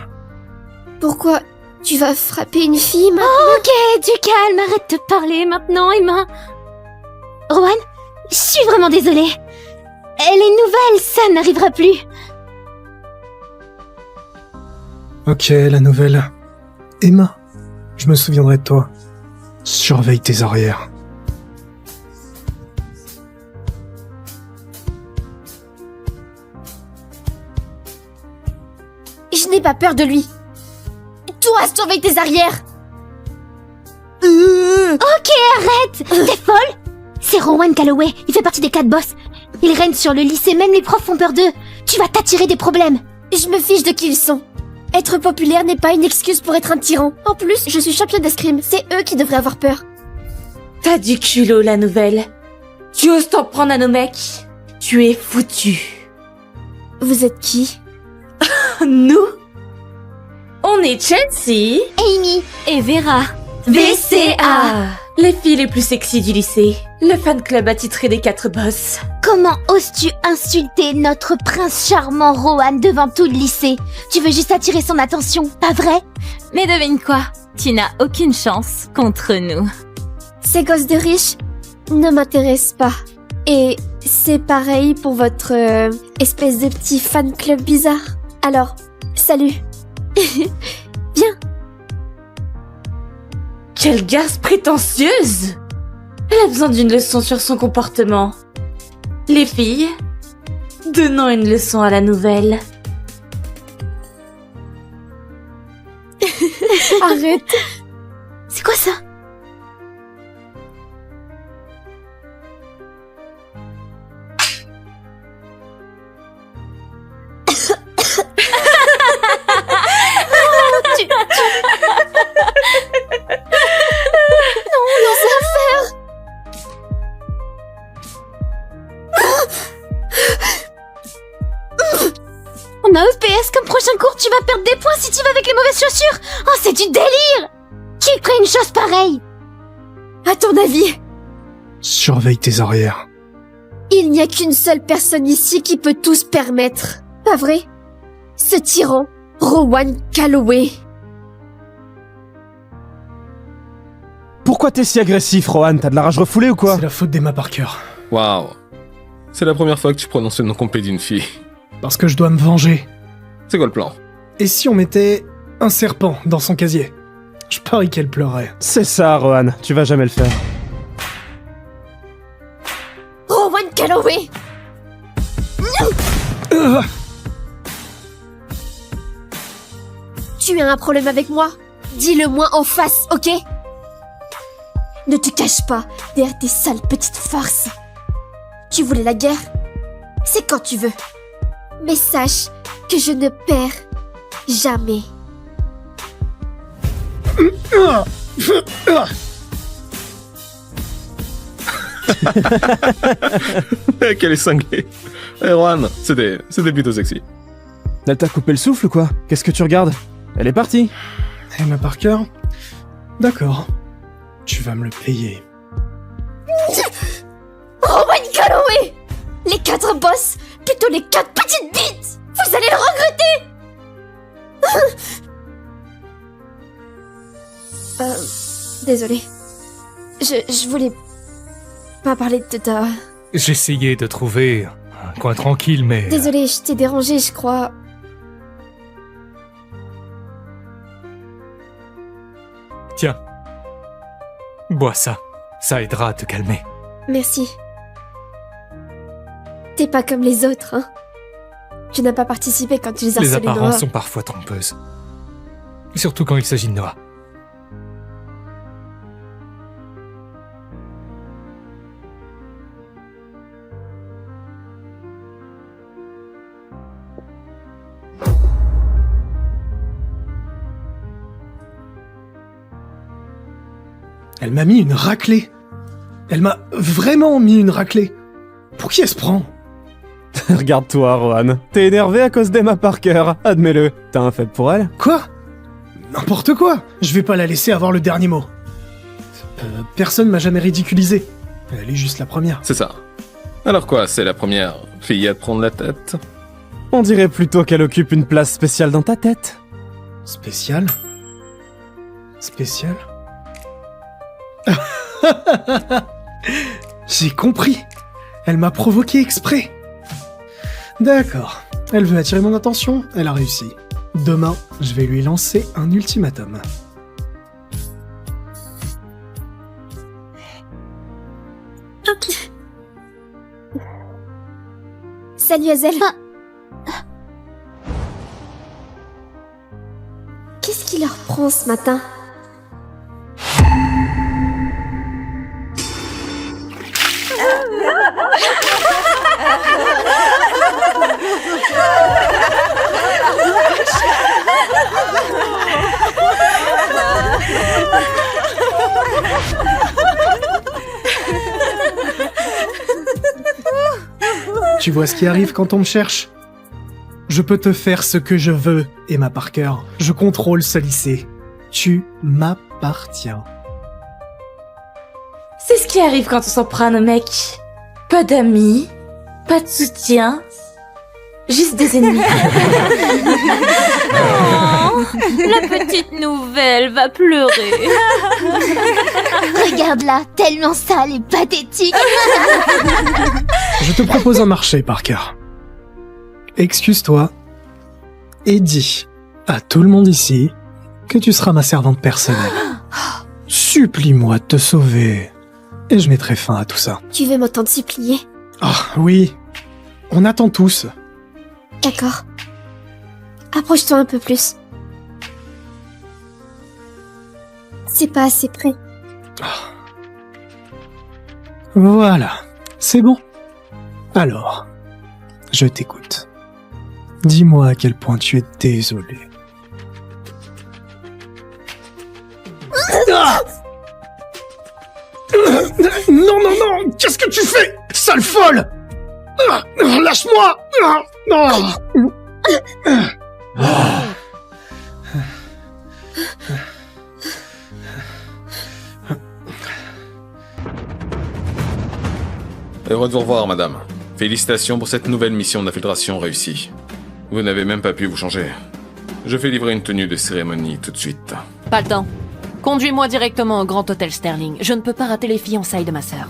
Pourquoi tu vas frapper une fille maintenant? Oh, ok, du calme, arrête de parler maintenant, Emma. Rowan, je suis vraiment désolée. Elle est nouvelle, ça n'arrivera plus. Ok, la nouvelle. Emma, je me souviendrai de toi. Surveille tes arrières. Je n'ai pas peur de lui. Toi, surveille tes arrières. Ok, arrête. T'es folle? C'est Rowan Calloway, il fait partie des 4 boss. Il règne sur le lycée, même les profs font peur d'eux. Tu vas t'attirer des problèmes. Je me fiche de qui ils sont. Être populaire n'est pas une excuse pour être un tyran. En plus, je suis championne d'escrime. C'est eux qui devraient avoir peur. T'as du culot, la nouvelle. Tu oses t'en prendre à nos mecs? Tu es foutu. Vous êtes qui? Nous? On est Chelsea, Amy et Vera. VCA, les filles les plus sexy du lycée. Le fan club attitré des 4 boss. Comment oses-tu insulter notre prince charmant Rowan devant tout le lycée? Tu veux juste attirer son attention, pas vrai? Mais devine quoi? Tu n'as aucune chance contre nous. Ces gosses de riches ne m'intéressent pas. Et c'est pareil pour votre espèce de petit fan club bizarre. Alors, salut. Viens. Quelle garce prétentieuse! Elle a besoin d'une leçon sur son comportement. Les filles, donnons une leçon à la nouvelle. Arrête. C'est quoi ça? Non, laisse faire. On a EPS comme prochain cours, tu vas perdre des points si tu vas avec les mauvaises chaussures. Oh, c'est du délire. Qui ferait une chose pareille? À ton avis? Surveille tes arrières. Il n'y a qu'une seule personne ici qui peut tout se permettre. Pas vrai? Ce tyran, Rowan Calloway. Pourquoi t'es si agressif, Rohan? T'as de la rage refoulée ou quoi? C'est la faute d'Emma Parker. Waouh. C'est la première fois que tu prononces le nom complet d'une fille. Parce que je dois me venger. C'est quoi le plan? Et si on mettait un serpent dans son casier? Je parie qu'elle pleurait. C'est ça, Rohan. Tu vas jamais le faire. Rowan Calloway. Tu as un problème avec moi? Dis-le-moi en face, ok? Ne te cache pas derrière tes sales petites farces. Tu voulais la guerre? C'est quand tu veux. Mais sache que je ne perds jamais. Qu'elle est cinglée. Erwan, c'était plutôt sexy. Elle t'a coupé le souffle ou quoi? Qu'est-ce que tu regardes? Elle est partie. Emma Parker? D'accord. Tu vas me le payer. Rowan Calloway! Les 4 boss, plutôt les 4 petites bites! Vous allez le regretter! Désolée. Je voulais pas parler de ta... J'essayais de trouver un coin tranquille, mais... Désolée, je t'ai dérangé, je crois. Tiens. Bois ça. Ça aidera à te calmer. Merci. T'es pas comme les autres, hein? Tu n'as pas participé quand tu les Les harcelais Noah. apparences sont parfois trompeuses. Surtout quand il s'agit de Noah. Elle m'a mis une raclée. Elle m'a vraiment mis une raclée. Pour qui elle se prend? Regarde-toi, Rohan. T'es énervé à cause d'Emma Parker. Admets-le. T'as un faible pour elle? Quoi? N'importe quoi. Je vais pas la laisser avoir le dernier mot. Personne m'a jamais ridiculisé. Elle est juste la première. C'est ça. Alors quoi, c'est la première fille à te prendre la tête? On dirait plutôt qu'elle occupe une place spéciale dans ta tête. Spéciale? Spéciale? J'ai compris. Elle m'a provoqué exprès. D'accord. Elle veut attirer mon attention, elle a réussi. Demain, je vais lui lancer un ultimatum. Salut Hazel. Qu'est-ce qui leur prend ce matin? Tu vois ce qui arrive quand on me cherche? Je peux te faire ce que je veux, Emma Parker. Je contrôle ce lycée. Tu m'appartiens. C'est ce qui arrive quand on s'en prend à nos mecs. Pas d'amis, pas de soutien, juste des ennemis. Oh, la petite nouvelle va pleurer. Regarde-la, tellement sale et pathétique. Je te propose un marché, Parker. Excuse-toi et dis à tout le monde ici que tu seras ma servante personnelle. Supplie-moi de te sauver, et je mettrai fin à tout ça. Tu veux m'entendre supplier? Ah oui, on attend tous. D'accord. Approche-toi un peu plus. C'est pas assez près. Voilà, c'est bon. Alors, je t'écoute. Dis-moi à quel point tu es désolé. Ah non, non, non! Qu'est-ce que tu fais? Sale folle! Lâche-moi! Heureux de vous revoir, madame. Félicitations pour cette nouvelle mission d'infiltration réussie. Vous n'avez même pas pu vous changer. Je fais livrer une tenue de cérémonie tout de suite. Pas le temps. Conduis-moi directement au Grand Hôtel Sterling. Je ne peux pas rater les fiançailles de ma sœur.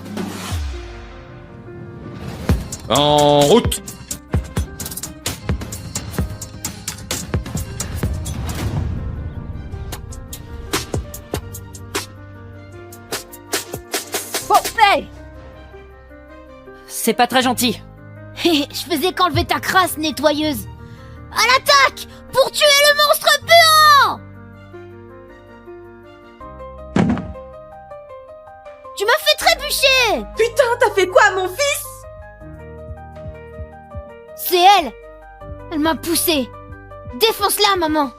En route! Oh, hey! C'est pas très gentil. Je faisais qu'enlever ta crasse nettoyeuse. À l'attaque! Pour tuer le monstre puant! Tu m'as fait trébucher! Putain, t'as fait quoi à mon fils? C'est elle! Elle m'a poussé! Défonce-la, maman!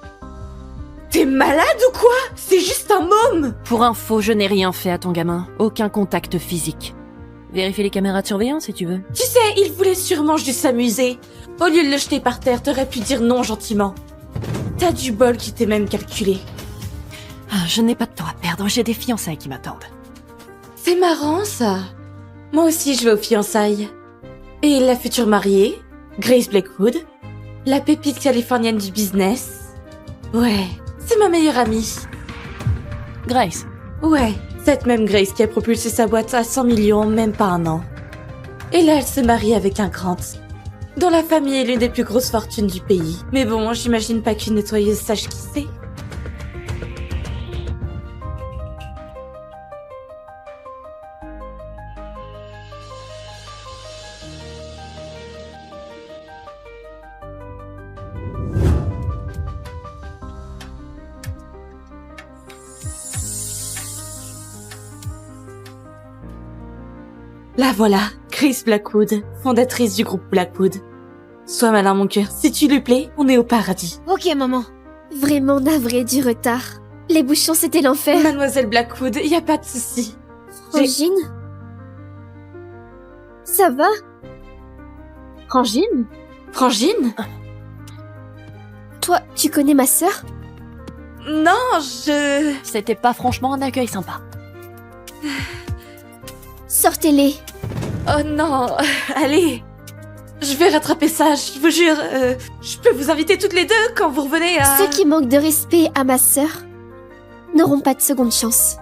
T'es malade ou quoi? C'est juste un môme! Pour info, je n'ai rien fait à ton gamin. Aucun contact physique. Vérifie les caméras de surveillance si tu veux. Tu sais, il voulait sûrement juste s'amuser. Au lieu de le jeter par terre, t'aurais pu dire non gentiment. T'as du bol qui t'est même calculé. Ah, je n'ai pas de temps à perdre, j'ai des fiançailles qui m'attendent. C'est marrant ça. Moi aussi je vais aux fiançailles. Et la future mariée, Grace Blackwood, la pépite californienne du business. Ouais, c'est ma meilleure amie. Grace? Ouais, cette même Grace qui a propulsé sa boîte à 100 millions en même pas un an. Et là elle se marie avec un Grant, dont la famille est l'une des plus grosses fortunes du pays. Mais bon, j'imagine pas qu'une nettoyeuse sache qui c'est. La voilà, Grace Blackwood, fondatrice du groupe Blackwood. Sois malin mon cœur, si tu lui plais, on est au paradis. Ok, maman. Vraiment navrée du retard. Les bouchons, c'était l'enfer. Mademoiselle Blackwood, y a pas de souci. Frangine? Ça va? Frangine? Frangine? Toi, tu connais ma sœur? Non, je... C'était pas franchement un accueil sympa. Sortez-les. Oh non, allez. Je vais rattraper ça, je vous jure. Je peux vous inviter toutes les deux quand vous revenez à... Ceux qui manquent de respect à ma sœur n'auront pas de seconde chance.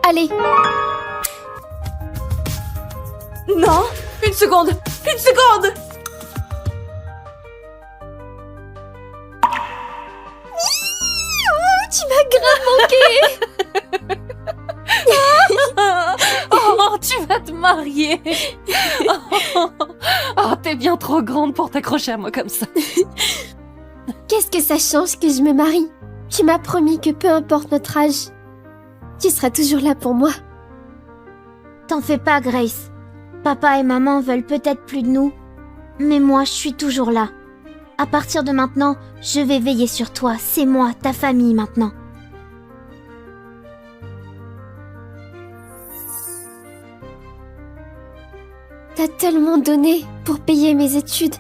Allez. Non, une seconde. Une seconde. Tu m'as grave manqué. Oh, tu vas te marier. Oh, t'es bien trop grande pour t'accrocher à moi comme ça. Qu'est-ce que ça change que je me marie? Tu m'as promis que peu importe notre âge, tu seras toujours là pour moi. T'en fais pas, Grace. Papa et maman veulent peut-être plus de nous, mais moi, je suis toujours là. À partir de maintenant, je vais veiller sur toi. C'est moi, ta famille maintenant. T'as tellement donné pour payer mes études.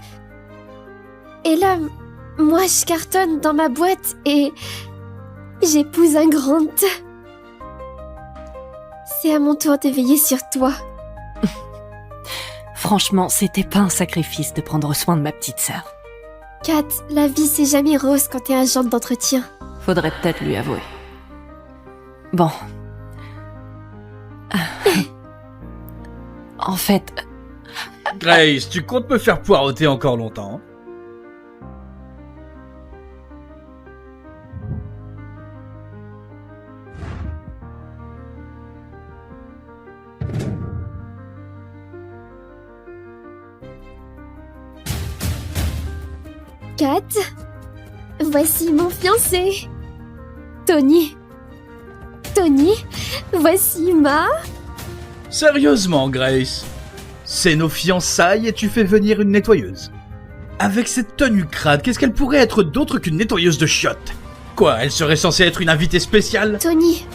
Et là, moi je cartonne dans ma boîte et j'épouse un Grant. C'est à mon tour de veiller sur toi. Franchement, c'était pas un sacrifice de prendre soin de ma petite sœur. Kat, la vie c'est jamais rose quand t'es agente d'entretien. Faudrait peut-être lui avouer. Bon. En fait... Grace, tu comptes me faire poireauter encore longtemps? Kat, voici mon fiancé. Tony. Tony, voici ma... Sérieusement, Grace. C'est nos fiançailles et tu fais venir une nettoyeuse. Avec cette tenue crade, qu'est-ce qu'elle pourrait être d'autre qu'une nettoyeuse de chiottes? Quoi, elle serait censée être une invitée spéciale? Tony,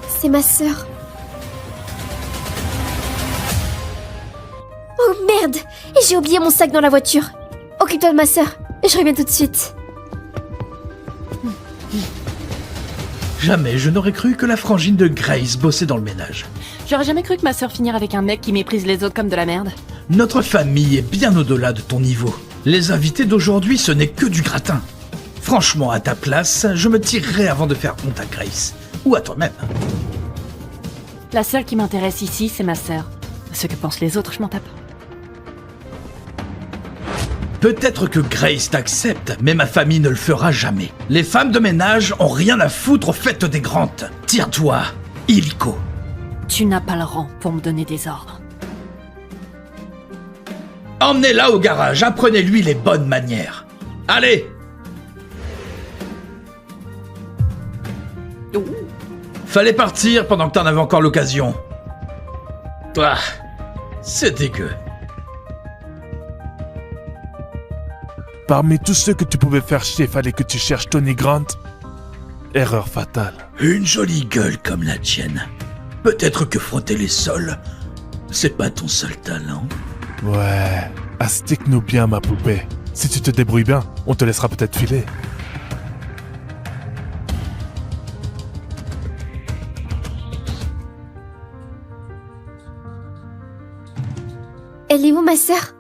c'est ma sœur. Oh merde! Et j'ai oublié mon sac dans la voiture. Occupe-toi de ma sœur, et je reviens tout de suite. Jamais je n'aurais cru que la frangine de Grace bossait dans le ménage. J'aurais jamais cru que ma sœur finirait avec un mec qui méprise les autres comme de la merde. Notre famille est bien au-delà de ton niveau. Les invités d'aujourd'hui, ce n'est que du gratin. Franchement, à ta place, je me tirerais avant de faire honte à Grace. Ou à toi-même. La seule qui m'intéresse ici, c'est ma sœur. Ce que pensent les autres, je m'en tape. Peut-être que Grace t'accepte, mais ma famille ne le fera jamais. Les femmes de ménage ont rien à foutre aux fêtes des grandes. Tire-toi, illico. Tu n'as pas le rang pour me donner des ordres. Emmenez-la au garage, apprenez-lui les bonnes manières. Allez! Fallait partir pendant que t'en avais encore l'occasion. Ah, c'est dégueu. Parmi tous ceux que tu pouvais faire chier, fallait que tu cherches Tony Grant. Erreur fatale. Une jolie gueule comme la tienne. Peut-être que frotter les sols, c'est pas ton seul talent. Ouais, astique-nous bien, ma poupée. Si tu te débrouilles bien, on te laissera peut-être filer. Elle est où, ma sœur?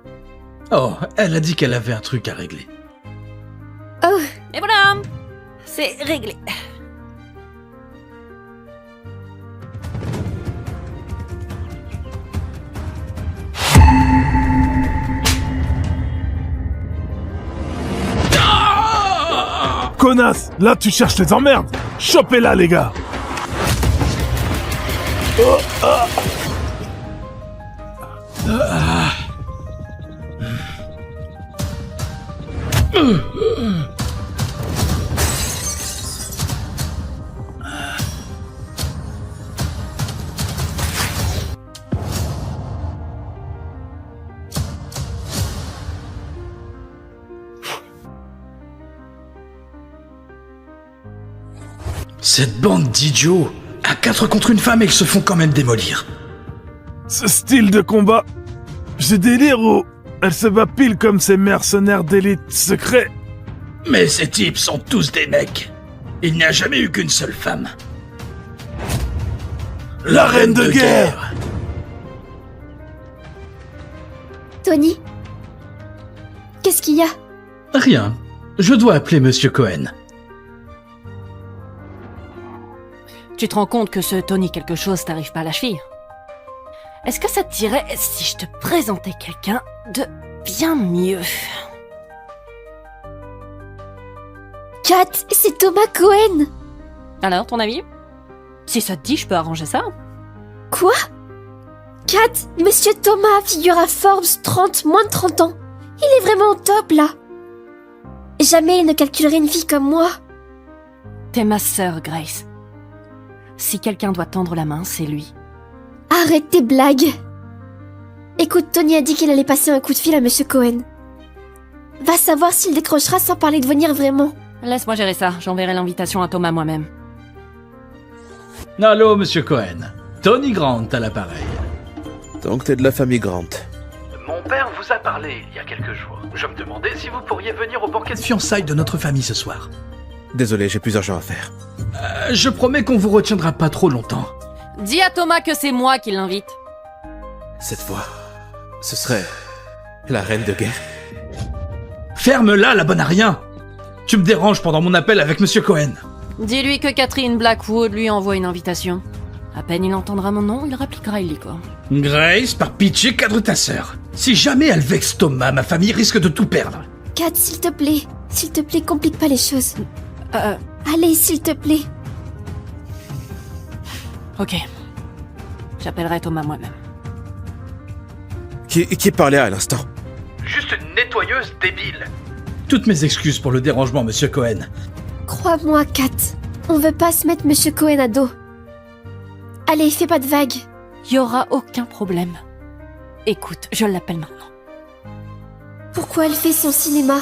Oh, elle a dit qu'elle avait un truc à régler. Oh. Et voilà, c'est réglé. Connasse, là tu cherches les emmerdes. Chopez-la, les gars. Oh, ah. Cette bande d'idiots, à 4 contre une femme, ils se font quand même démolir. Ce style de combat, j'ai délire ou elle se bat pile comme ces mercenaires d'élite secrets. Mais ces types sont tous des mecs. Il n'y a jamais eu qu'une seule femme. La reine de guerre. Tony? Qu'est-ce qu'il y a? Rien. Je dois appeler Monsieur Cohen. Tu te rends compte que ce Tony quelque chose t'arrive pas à la cheville? Est-ce que ça te dirait si je te présentais quelqu'un de bien mieux? Kat, c'est Thomas Cohen! Alors, ton avis? Si ça te dit, je peux arranger ça. Quoi? Kat, Monsieur Thomas figure à Forbes 30, moins de 30 ans. Il est vraiment au top, là. Jamais il ne calculerait une fille comme moi. T'es ma sœur, Grace. Si quelqu'un doit tendre la main, c'est lui. Arrête tes blagues. Écoute, Tony a dit qu'il allait passer un coup de fil à Monsieur Cohen. Va savoir s'il décrochera sans parler de venir vraiment. Laisse-moi gérer ça, j'enverrai l'invitation à Thomas moi-même. Allô, Monsieur Cohen. Tony Grant à l'appareil. Donc t'es de la famille Grant. Mon père vous a parlé il y a quelques jours. Je me demandais si vous pourriez venir au banquet de fiançailles de notre famille ce soir. Désolé, j'ai plus d'argent à faire. Je promets qu'on vous retiendra pas trop longtemps. Dis à Thomas que c'est moi qui l'invite. Cette fois, ce serait la reine de guerre. Ferme-la, la bonne à rien. Tu me déranges pendant mon appel avec Monsieur Cohen. Dis-lui que Catherine Blackwood lui envoie une invitation. À peine il entendra mon nom, il répliquera illico. Grace, par pitié, cadre ta sœur. Si jamais elle vexe Thomas, ma famille risque de tout perdre. Kat, s'il te plaît, complique pas les choses. Allez, s'il te plaît. Ok. J'appellerai Thomas moi-même. Qui parlait à l'instant? Juste une nettoyeuse débile. Toutes mes excuses pour le dérangement, Monsieur Cohen. Crois-moi, Kat. On veut pas se mettre Monsieur Cohen à dos. Allez, fais pas de vagues. Y aura aucun problème. Écoute, je l'appelle maintenant. Pourquoi elle fait son cinéma?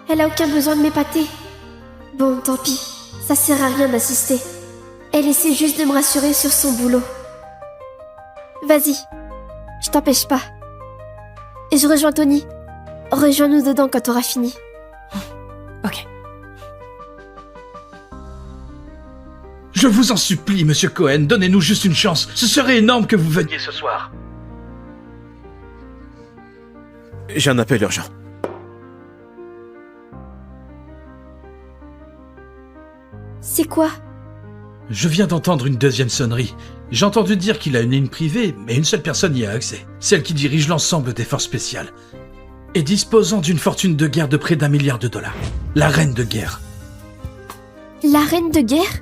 Elle a aucun besoin de m'épater. Bon, tant pis. Ça sert à rien d'assister. Elle essaie juste de me rassurer sur son boulot. Vas-y. Je t'empêche pas. Et je rejoins Tony. Rejoins-nous dedans quand t'auras fini. Ok. Je vous en supplie, Monsieur Cohen, donnez-nous juste une chance. Ce serait énorme que vous veniez ce soir. J'ai un appel urgent. C'est quoi? Je viens d'entendre une deuxième sonnerie. J'ai entendu dire qu'il a une ligne privée, mais une seule personne y a accès. Celle qui dirige l'ensemble des forces spéciales. Et disposant d'une fortune de guerre de près d'1 milliard de dollars. La reine de guerre. La reine de guerre?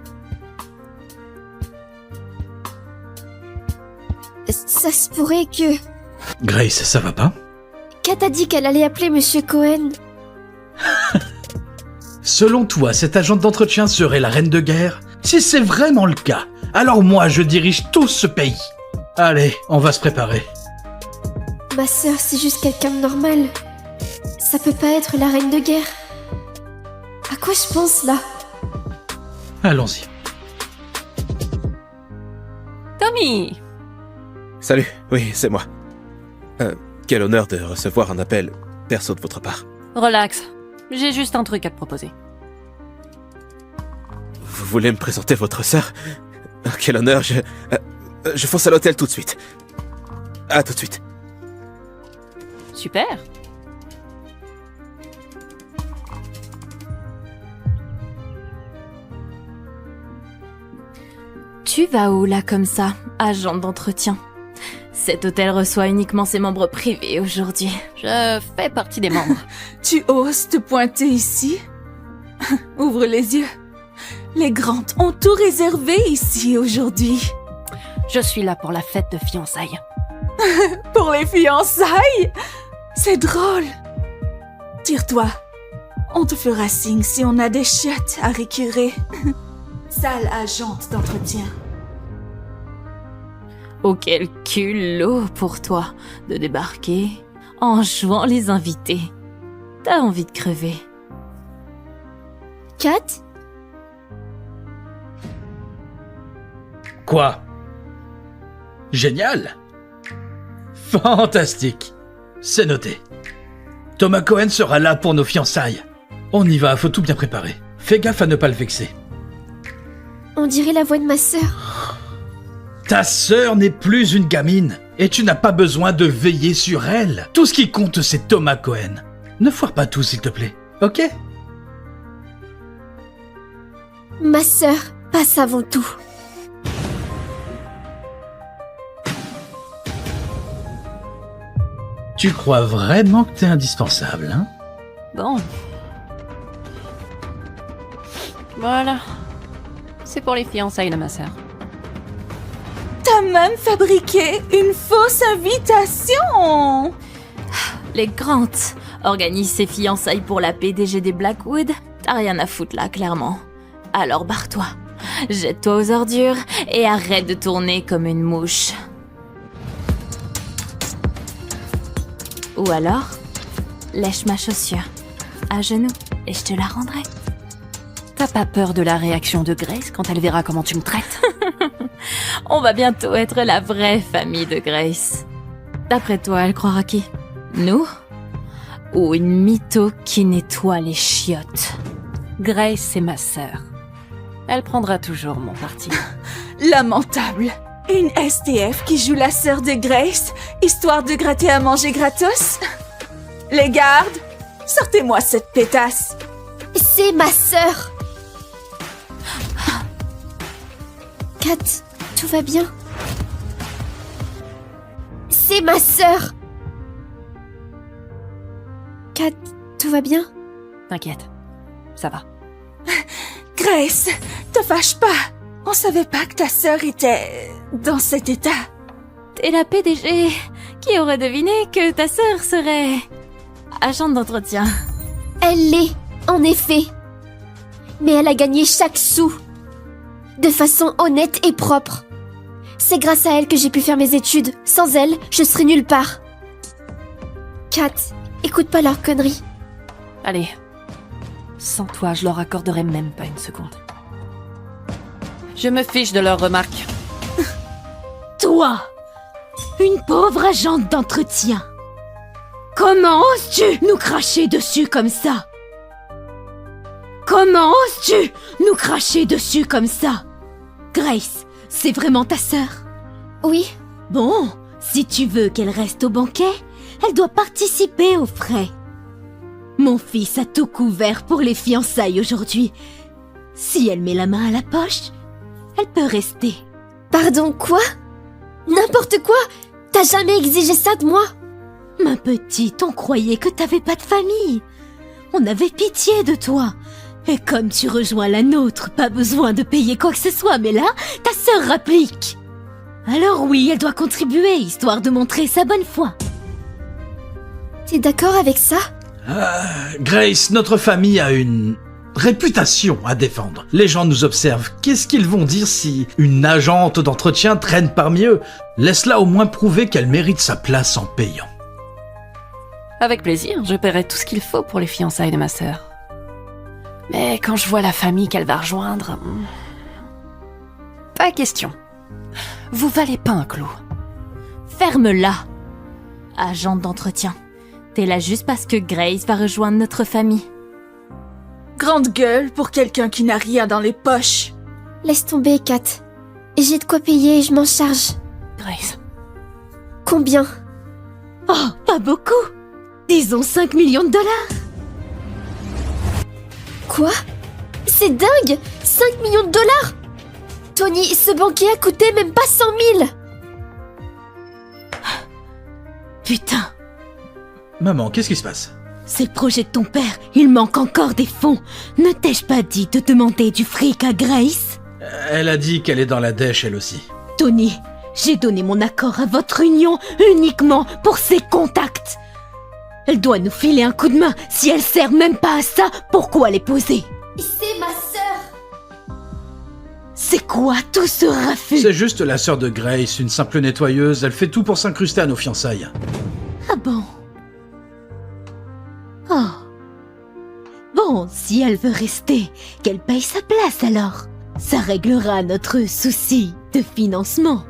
Ça se pourrait que... Grace, ça va pas? Kat a dit qu'elle allait appeler Monsieur Cohen. Selon toi, cette agente d'entretien serait la reine de guerre? Si c'est vraiment le cas, alors moi je dirige tout ce pays. Allez, on va se préparer. Ma sœur, c'est juste quelqu'un de normal. Ça peut pas être la reine de guerre. À quoi je pense là? Allons-y. Tommy! Salut, oui, c'est moi. Quel honneur de recevoir un appel perso de votre part. Relax. J'ai juste un truc à te proposer. Vous voulez me présenter votre sœur? Quel honneur, je fonce à l'hôtel tout de suite. À tout de suite. Super. Tu vas où là comme ça, agent d'entretien? Cet hôtel reçoit uniquement ses membres privés aujourd'hui. Je fais partie des membres. Tu oses te pointer ici? Ouvre les yeux. Les grandes ont tout réservé ici aujourd'hui. Je suis là pour la fête de fiançailles. Pour les fiançailles? C'est drôle. Tire-toi. On te fera signe si on a des chiottes à récurer. Sale agente d'entretien. Oh, quel culot pour toi de débarquer en jouant les invités. T'as envie de crever. Kat? Quoi? Génial! Fantastique! C'est noté. Thomas Cohen sera là pour nos fiançailles. On y va, faut tout bien préparer. Fais gaffe à ne pas le vexer. On dirait la voix de ma sœur. Ta sœur n'est plus une gamine, et tu n'as pas besoin de veiller sur elle. Tout ce qui compte, c'est Thomas Cohen. Ne foire pas tout, s'il te plaît, ok? Ma sœur passe avant tout. Tu crois vraiment que t'es indispensable, hein? Bon. Voilà. C'est pour les fiançailles de ma sœur. T'as même fabriqué une fausse invitation! Les Grant organisent ses fiançailles pour la PDG des Blackwood. T'as rien à foutre là, clairement. Alors barre-toi, jette-toi aux ordures et arrête de tourner comme une mouche. Ou alors, lèche ma chaussure, à genoux, et je te la rendrai. T'as pas peur de la réaction de Grace quand elle verra comment tu me traites? On va bientôt être la vraie famille de Grace. D'après toi, elle croira qui? Nous? Ou une mytho qui nettoie les chiottes? Grace, c'est ma sœur. Elle prendra toujours mon parti. Lamentable. Une SDF qui joue la sœur de Grace, histoire de gratter à manger gratos? Les gardes, sortez-moi cette pétasse. C'est ma sœur. Kat, tout va bien? C'est ma sœur. Kat, tout va bien? T'inquiète, ça va. Grace, te fâche pas. On savait pas que ta sœur était dans cet état. T'es la PDG. Qui aurait deviné que ta sœur serait agente d'entretien? Elle l'est, en effet. Mais elle a gagné chaque sou. De façon honnête et propre. C'est grâce à elle que j'ai pu faire mes études. Sans elle, je serais nulle part. Kat, écoute pas leurs conneries. Allez. Sans toi, je leur accorderai même pas une seconde. Je me fiche de leurs remarques. Toi, une pauvre agente d'entretien. Comment oses-tu nous cracher dessus comme ça? Comment oses-tu nous cracher dessus comme ça? Grace, c'est vraiment ta sœur? Oui. Bon, si tu veux qu'elle reste au banquet, elle doit participer aux frais. Mon fils a tout couvert pour les fiançailles aujourd'hui. Si elle met la main à la poche, elle peut rester. Pardon, quoi? N'importe quoi? T'as jamais exigé ça de moi? Ma petite, on croyait que t'avais pas de famille. On avait pitié de toi. Et comme tu rejoins la nôtre, pas besoin de payer quoi que ce soit, mais là, ta sœur rapplique. Alors oui, elle doit contribuer, histoire de montrer sa bonne foi. T'es d'accord avec ça? Grace, notre famille a une réputation à défendre. Les gens nous observent. Qu'est-ce qu'ils vont dire si une agente d'entretien traîne parmi eux? Laisse-la au moins prouver qu'elle mérite sa place en payant. Avec plaisir, je paierai tout ce qu'il faut pour les fiançailles de ma sœur. Mais quand je vois la famille qu'elle va rejoindre... Pas question. Vous valez pas un clou. Ferme-la, agente d'entretien. T'es là juste parce que Grace va rejoindre notre famille. Grande gueule pour quelqu'un qui n'a rien dans les poches. Laisse tomber, Kat. J'ai de quoi payer et je m'en charge. Grace. Combien? Oh, pas beaucoup. Disons 5 millions de dollars. Quoi? C'est dingue! 5 millions de dollars! Tony, ce banquier a coûté même pas 100 000! Putain. Maman, qu'est-ce qui se passe? C'est le projet de ton père. Il manque encore des fonds. Ne t'ai-je pas dit de demander du fric à Grace? Elle a dit qu'elle est dans la dèche, elle aussi. Tony, j'ai donné mon accord à votre union uniquement pour ses contacts. Elle doit nous filer un coup de main. Si elle sert même pas à ça, pourquoi l'épouser? C'est ma sœur! C'est quoi tout ce raffut? C'est juste la sœur de Grace, une simple nettoyeuse. Elle fait tout pour s'incruster à nos fiançailles. Ah bon? Oh. Bon, si elle veut rester, qu'elle paye sa place alors. Ça réglera notre souci de financement.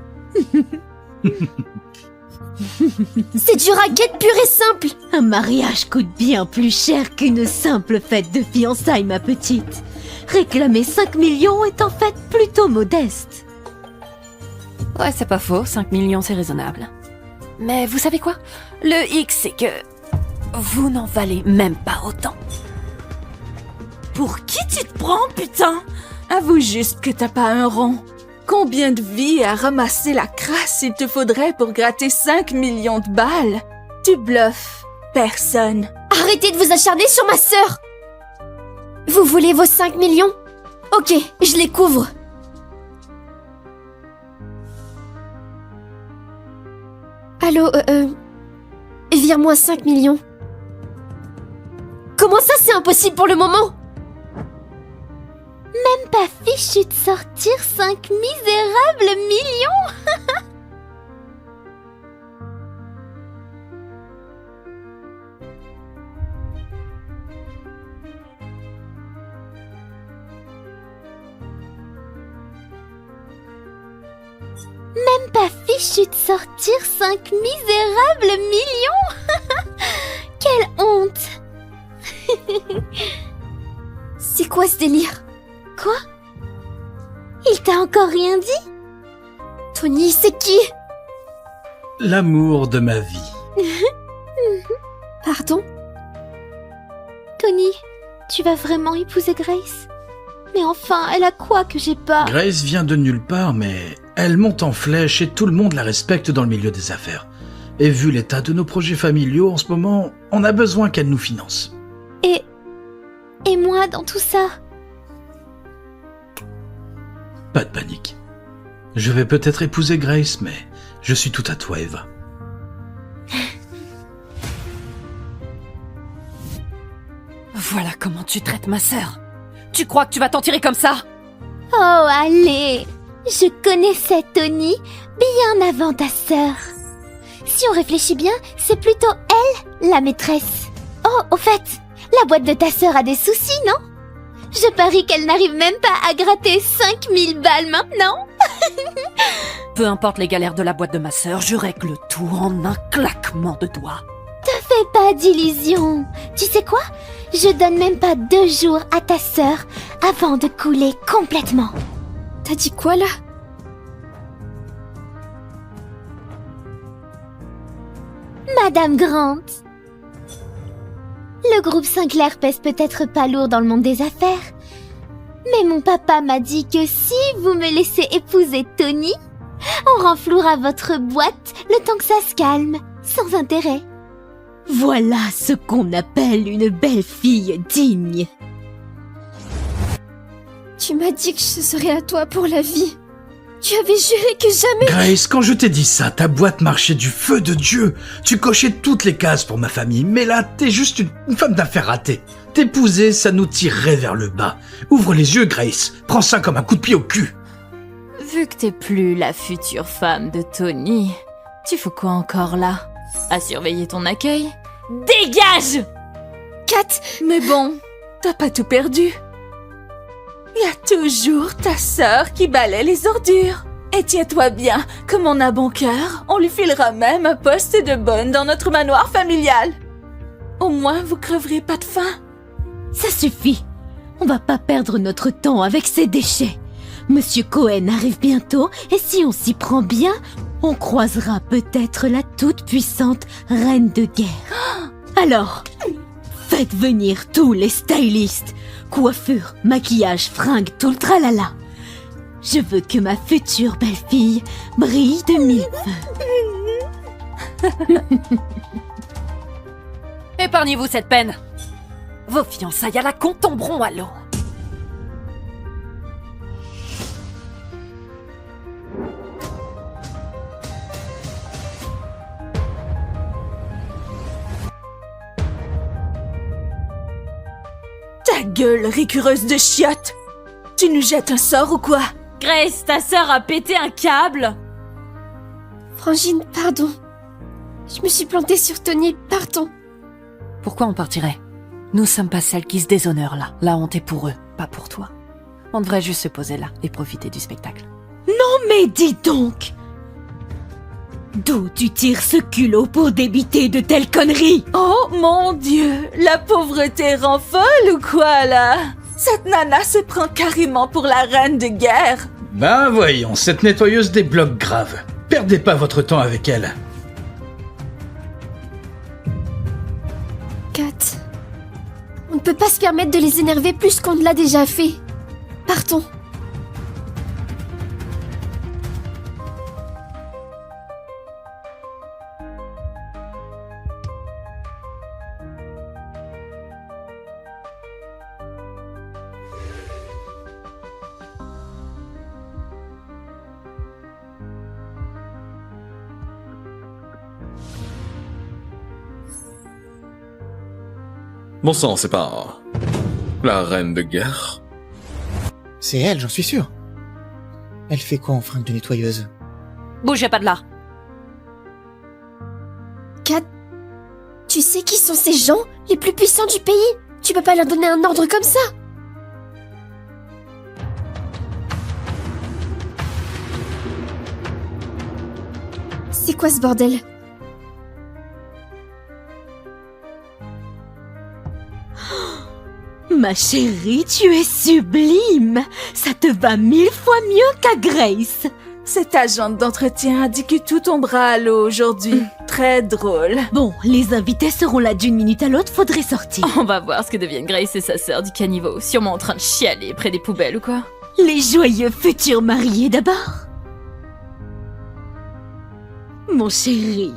C'est du racket pur et simple! Un mariage coûte bien plus cher qu'une simple fête de fiançailles, ma petite. Réclamer 5 millions est en fait plutôt modeste. Ouais, c'est pas faux, 5 millions c'est raisonnable. Mais vous savez quoi? Le hic, c'est que... vous n'en valez même pas autant. Pour qui tu te prends, putain? Avoue juste que t'as pas un rond. Combien de vies à ramasser la crasse il te faudrait pour gratter 5 millions de balles? Tu bluffes. Personne. Arrêtez de vous acharner sur ma sœur! Vous voulez vos 5 millions? Ok, je les couvre. Allô, vire-moi 5 millions. Comment ça, c'est impossible pour le moment? Même pas fichu de sortir 5 misérables millions. Même pas fichu de sortir 5 misérables millions. Quelle honte. C'est quoi ce délire? Quoi? Il t'a encore rien dit? Tony, c'est qui? L'amour de ma vie. Pardon? Tony, tu vas vraiment épouser Grace? Mais enfin, elle a quoi que j'ai pas? Grace vient de nulle part, mais elle monte en flèche et tout le monde la respecte dans le milieu des affaires. Et vu l'état de nos projets familiaux en ce moment, on a besoin qu'elle nous finance. Et moi dans tout ça? Pas de panique. Je vais peut-être épouser Grace, mais je suis tout à toi, Eva. Voilà comment tu traites ma sœur. Tu crois que tu vas t'en tirer comme ça? Oh, allez! Je connaissais Tony bien avant ta sœur. Si on réfléchit bien, c'est plutôt elle, la maîtresse. Oh, au fait, la boîte de ta sœur a des soucis, non? Je parie qu'elle n'arrive même pas à gratter 5000 balles maintenant. Peu importe les galères de la boîte de ma sœur, je règle tout en un claquement de doigts. Te fais pas d'illusions. Tu sais quoi? Je donne même pas 2 jours à ta sœur avant de couler complètement. T'as dit quoi là? Madame Grant. Le groupe Sinclair pèse peut-être pas lourd dans le monde des affaires, mais mon papa m'a dit que si vous me laissez épouser Tony, on renflouera votre boîte le temps que ça se calme, sans intérêt. Voilà ce qu'on appelle une belle fille digne. Tu m'as dit que je serais à toi pour la vie. Tu avais juré que jamais... Grace, quand je t'ai dit ça, ta boîte marchait du feu de Dieu. Tu cochais toutes les cases pour ma famille, mais là, t'es juste une femme d'affaires ratée. T'épouser, ça nous tirerait vers le bas. Ouvre les yeux, Grace. Prends ça comme un coup de pied au cul. Vu que t'es plus la future femme de Tony, tu fous quoi encore là? À surveiller ton accueil? Dégage! Kat, mais bon, t'as pas tout perdu. Il y a toujours ta sœur qui balaie les ordures. Et tiens-toi bien, comme on a bon cœur, on lui filera même un poste de bonne dans notre manoir familial. Au moins, vous creverez pas de faim. Ça suffit. On va pas perdre notre temps avec ces déchets. Monsieur Cohen arrive bientôt et si on s'y prend bien, on croisera peut-être la toute-puissante reine de guerre. Alors, faites venir tous les stylistes. Coiffure, maquillage, fringues, tout le tralala. Je veux que ma future belle-fille brille de 1000 feux. Épargnez-vous cette peine. Vos fiançailles à la con tomberont à l'eau. Ta gueule, récureuse de chiottes! Tu nous jettes un sort ou quoi? Grace, ta sœur a pété un câble. Frangine, pardon. Je me suis plantée sur Tony, partons. Pourquoi on partirait? Nous sommes pas celles qui se déshonorent là. La honte est pour eux, pas pour toi. On devrait juste se poser là et profiter du spectacle. Non mais dis donc! D'où tu tires ce culot pour débiter de telles conneries? Oh mon Dieu, la pauvreté rend folle ou quoi là? Cette nana se prend carrément pour la reine de guerre. Ben voyons, cette nettoyeuse débloque grave. Perdez pas votre temps avec elle. Kat, on ne peut pas se permettre de les énerver plus qu'on ne l'a déjà fait. Partons. Bon sang, c'est pas... la reine de guerre? C'est elle, j'en suis sûr. Elle fait quoi en fringue de nettoyeuse? Bougez pas de là. Kat, tu sais qui sont ces gens les plus puissants du pays? Tu peux pas leur donner un ordre comme ça? C'est quoi ce bordel? Ma chérie, tu es sublime. Ça te va 1000 fois mieux qu'à Grace. Cette agente d'entretien a dit que tout tombera à l'eau aujourd'hui. Très drôle. Bon, les invités seront là d'une minute à l'autre, faudrait sortir. On va voir ce que deviennent Grace et sa sœur du caniveau, sûrement en train de chialer près des poubelles ou quoi. Les joyeux futurs mariés d'abord. Mon chéri.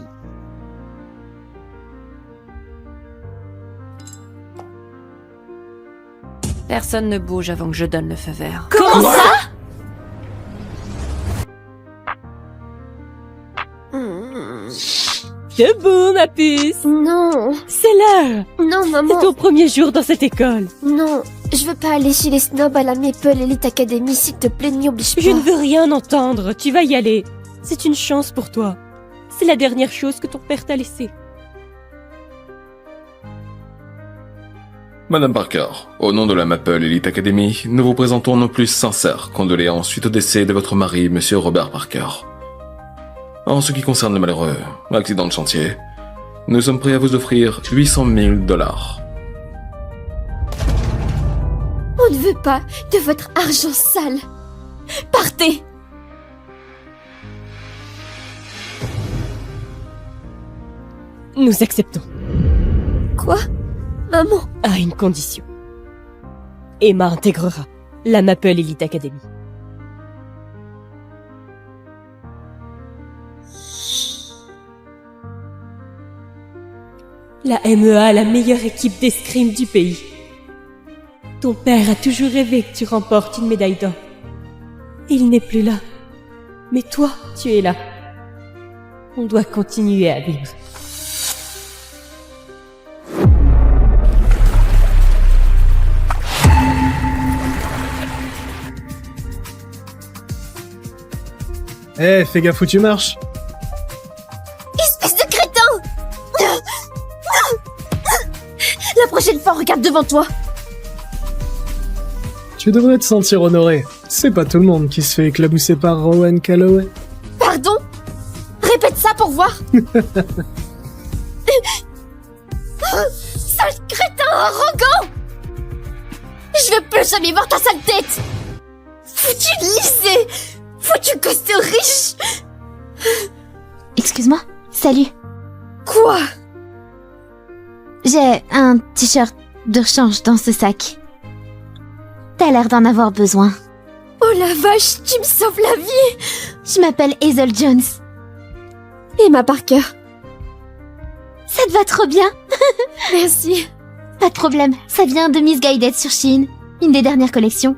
Personne ne bouge avant que je donne le feu vert. Comment ça? Debout, ma puce. Non. C'est l'heure. Non, maman. C'est ton premier jour dans cette école. Non, je veux pas aller chez les snobs à la Maple Elite Academy, s'il te plaît, n'y oblige pas. Je ne veux rien entendre. Tu vas y aller. C'est une chance pour toi. C'est la dernière chose que ton père t'a laissée. Madame Parker, au nom de la Maple Elite Academy, nous vous présentons nos plus sincères condoléances suite au décès de votre mari, Monsieur Robert Parker. En ce qui concerne le malheureux accident de chantier, nous sommes prêts à vous offrir 800 000 $. On ne veut pas de votre argent sale. Partez! Nous acceptons. Quoi? Maman? À une condition. Emma intégrera la Maple Elite Academy. La MEA est la meilleure équipe d'escrime du pays. Ton père a toujours rêvé que tu remportes une médaille d'or. Il n'est plus là. Mais toi, tu es là. On doit continuer à vivre. Eh, fais gaffe où tu marches. Espèce de crétin! La prochaine fois, regarde devant toi. Tu devrais te sentir honoré. C'est pas tout le monde qui se fait éclabousser par Rowan Calloway. Pardon? Répète ça pour voir. Sale crétin arrogant! Je veux plus jamais voir ta sale tête! Foutu lycée! Foutu costaud riche! Excuse-moi. Salut. Quoi? J'ai un t-shirt de rechange dans ce sac. T'as l'air d'en avoir besoin. Oh la vache, tu me sauves la vie! Je m'appelle Hazel Jones. Emma Parker. Ça te va trop bien. Merci. Pas de problème, ça vient de Miss Guided sur Shein, une des dernières collections.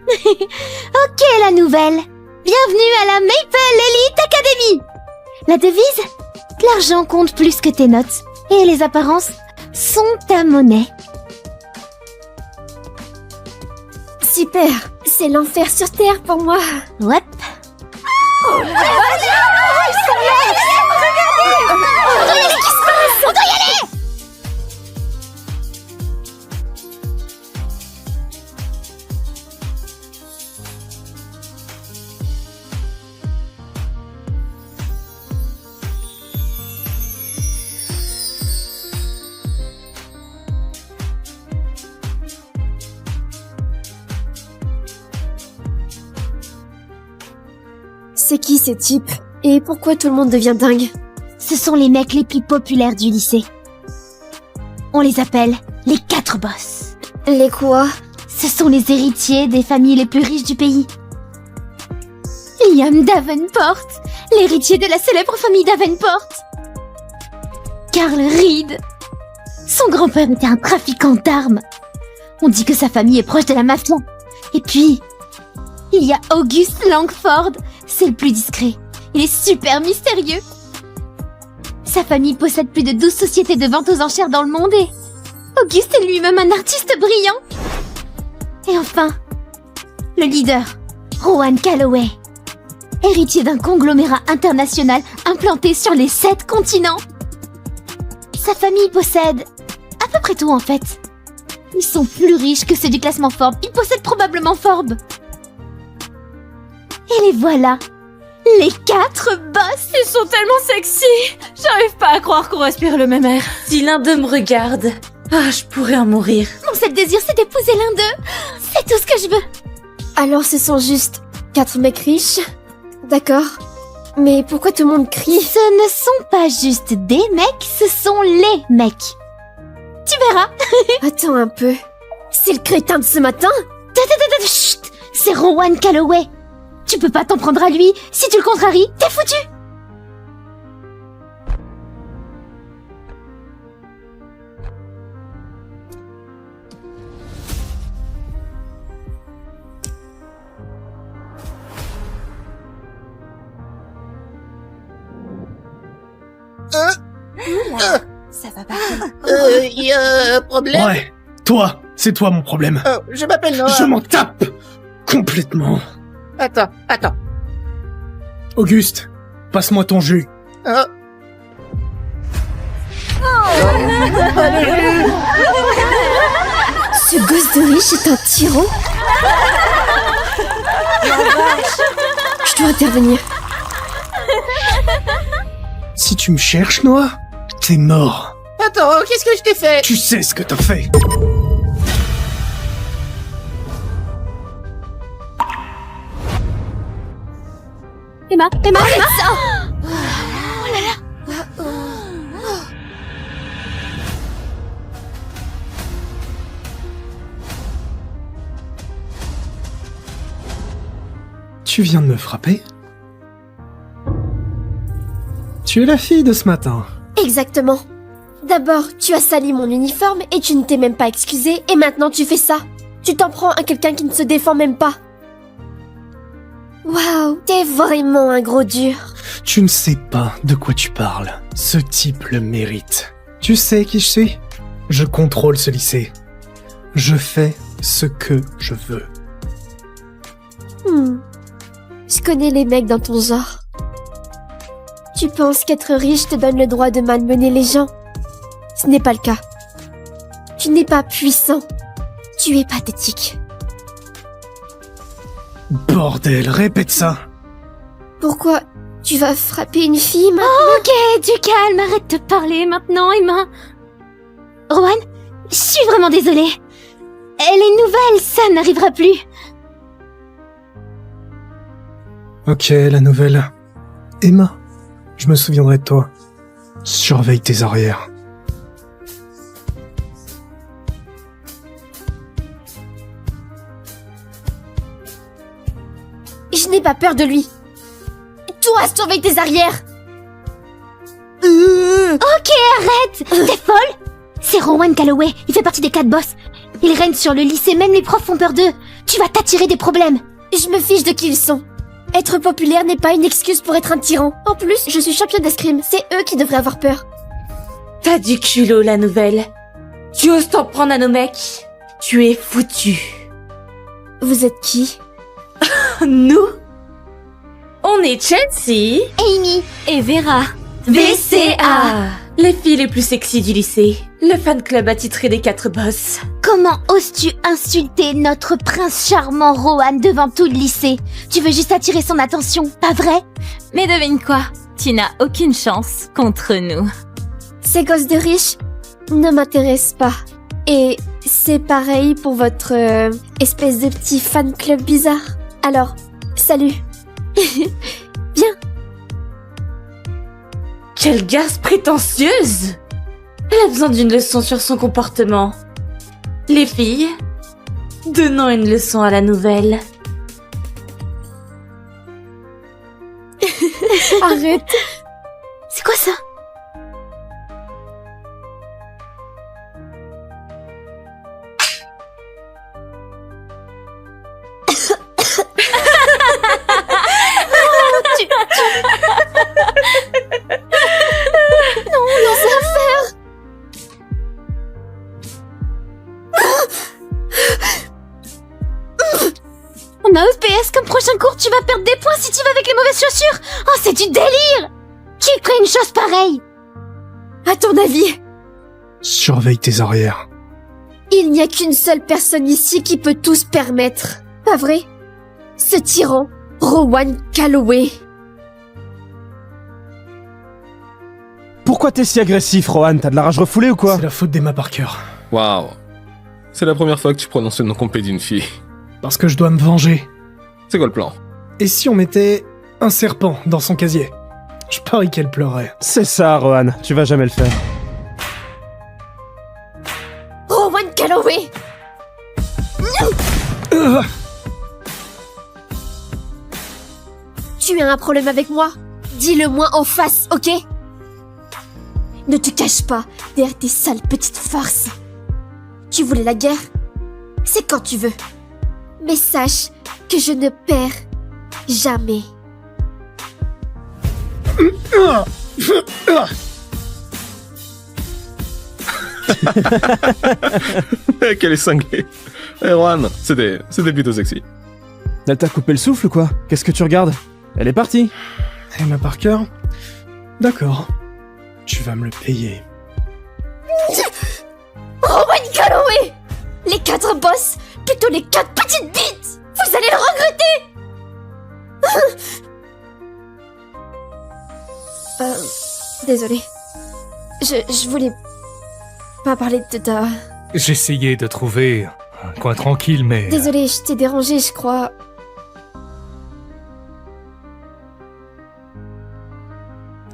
Ok, la nouvelle. Bienvenue à la Maple Elite Academy. La devise? L'argent compte plus que tes notes. Et les apparences sont ta monnaie. Super, c'est l'enfer sur Terre pour moi. Ouais. Oh la vache! Regardez! Regardez ce qui se passe! On doit y aller! C'est qui ces types? Et pourquoi tout le monde devient dingue? Ce sont les mecs les plus populaires du lycée. On les appelle les 4 boss. Les quoi? Ce sont les héritiers des familles les plus riches du pays. Liam Davenport, l'héritier de la célèbre famille Davenport. Carl Reed. Son grand-père était un trafiquant d'armes. On dit que sa famille est proche de la mafia. Et puis, il y a August Langford. C'est le plus discret. Il est super mystérieux. Sa famille possède plus de 12 sociétés de vente aux enchères dans le monde et Auguste est lui-même un artiste brillant. Et enfin, le leader, Rowan Calloway, héritier d'un conglomérat international implanté sur les 7 continents. Sa famille possède à peu près tout en fait. Ils sont plus riches que ceux du classement Forbes. Ils possèdent probablement Forbes. Et les voilà, les 4 boss. Ils sont tellement sexy. J'arrive pas à croire qu'on respire le même air. Si l'un d'eux me regarde, je pourrais en mourir. Mon seul désir, c'est d'épouser l'un d'eux. C'est tout ce que je veux. Alors ce sont juste 4 mecs riches? D'accord. Mais pourquoi tout le monde crie? Ce ne sont pas juste des mecs, ce sont les mecs. Tu verras. Attends un peu. C'est le crétin de ce matin? Chut. C'est Rowan Calloway. Tu peux pas t'en prendre à lui. Si tu le contraries, t'es foutu. Ça va pas. Y a problème? Ouais, toi, c'est toi mon problème. Oh, je m'appelle Noah. Je m'en tape complètement. Attends. Auguste, passe-moi ton jus. Oh. Ce gosse de riche est un tyran. Je dois intervenir. Si tu me cherches, Noah, t'es mort. Attends, qu'est-ce que je t'ai fait? Tu sais ce que t'as fait. Emma, arrête ça! Tu viens de me frapper? Tu es la fille de ce matin. Exactement. D'abord, tu as sali mon uniforme et tu ne t'es même pas excusé, et maintenant tu fais ça. Tu t'en prends à quelqu'un qui ne se défend même pas. Waouh, t'es vraiment un gros dur. Tu ne sais pas de quoi tu parles. Ce type le mérite. Tu sais qui je suis? Je contrôle ce lycée. Je fais ce que je veux. Je connais les mecs dans ton genre. Tu penses qu'être riche te donne le droit de malmener les gens? Ce n'est pas le cas. Tu n'es pas puissant. Tu es pathétique. Bordel, répète ça. Pourquoi tu vas frapper une fille maintenant? Oh, ok, du calme, arrête de parler maintenant, Emma. Rowan, je suis vraiment désolée. Elle est nouvelle, ça n'arrivera plus. Ok, la nouvelle. Emma, je me souviendrai de toi. Surveille tes arrières. Je n'ai pas peur de lui. Toi, surveille tes arrières. Ok, arrête. T'es folle? C'est Rowan Calloway, il fait partie des 4 boss. Il règne sur le lycée, même les profs ont peur d'eux. Tu vas t'attirer des problèmes. Je me fiche de qui ils sont. Être populaire n'est pas une excuse pour être un tyran. En plus, je suis championne d'escrime, c'est eux qui devraient avoir peur. T'as du culot, la nouvelle. Tu oses t'en prendre à nos mecs? Tu es foutu. Vous êtes qui? Nous? On est Chelsea, Amy et Vera. VCA, les filles les plus sexy du lycée. Le fan club attitré des 4 boss. Comment oses-tu insulter notre prince charmant Rowan devant tout le lycée? Tu veux juste attirer son attention, pas vrai? Mais devine quoi? Tu n'as aucune chance contre nous. Ces gosses de riches ne m'intéressent pas. Et c'est pareil pour votre espèce de petit fan club bizarre. Alors, salut. Viens. Quelle garce prétentieuse! Elle a besoin d'une leçon sur son comportement. Les filles, donnons une leçon à la nouvelle. Arrête. C'est quoi ça? Non, laisse la faire. On a EPS comme prochain cours, tu vas perdre des points si tu vas avec les mauvaises chaussures. Oh, c'est du délire. Qui ferait une chose pareille? À ton avis? Surveille tes arrières. Il n'y a qu'une seule personne ici qui peut tout se permettre. Pas vrai? Ce tyran, Rowan Calloway. Pourquoi t'es si agressif, Rohan? T'as de la rage refoulée ou quoi? C'est la faute d'Emma Parker. Waouh. C'est la première fois que tu prononces le nom complet d'une fille. Parce que je dois me venger. C'est quoi le plan? Et si on mettait un serpent dans son casier? Je parie qu'elle pleurait. C'est ça, Rohan. Tu vas jamais le faire. Rowan Calloway. Tu as un problème avec moi? Dis-le-moi en face, ok? Ne te cache pas derrière tes sales petites farces. Tu voulais la guerre? C'est quand tu veux. Mais sache que je ne perds jamais. Qu'elle est cinglée. Erwan, c'était plutôt sexy. Elle t'a coupé le souffle ou quoi? Qu'est-ce que tu regardes? Elle est partie. Emma Parker? D'accord. Tu vas me le payer. Rowan Galloway! Les 4 boss, plutôt les 4 petites bites! Vous allez le regretter! Désolée. Je voulais pas parler de ta... J'essayais de trouver un coin tranquille, mais... Désolée, je t'ai dérangé, je crois.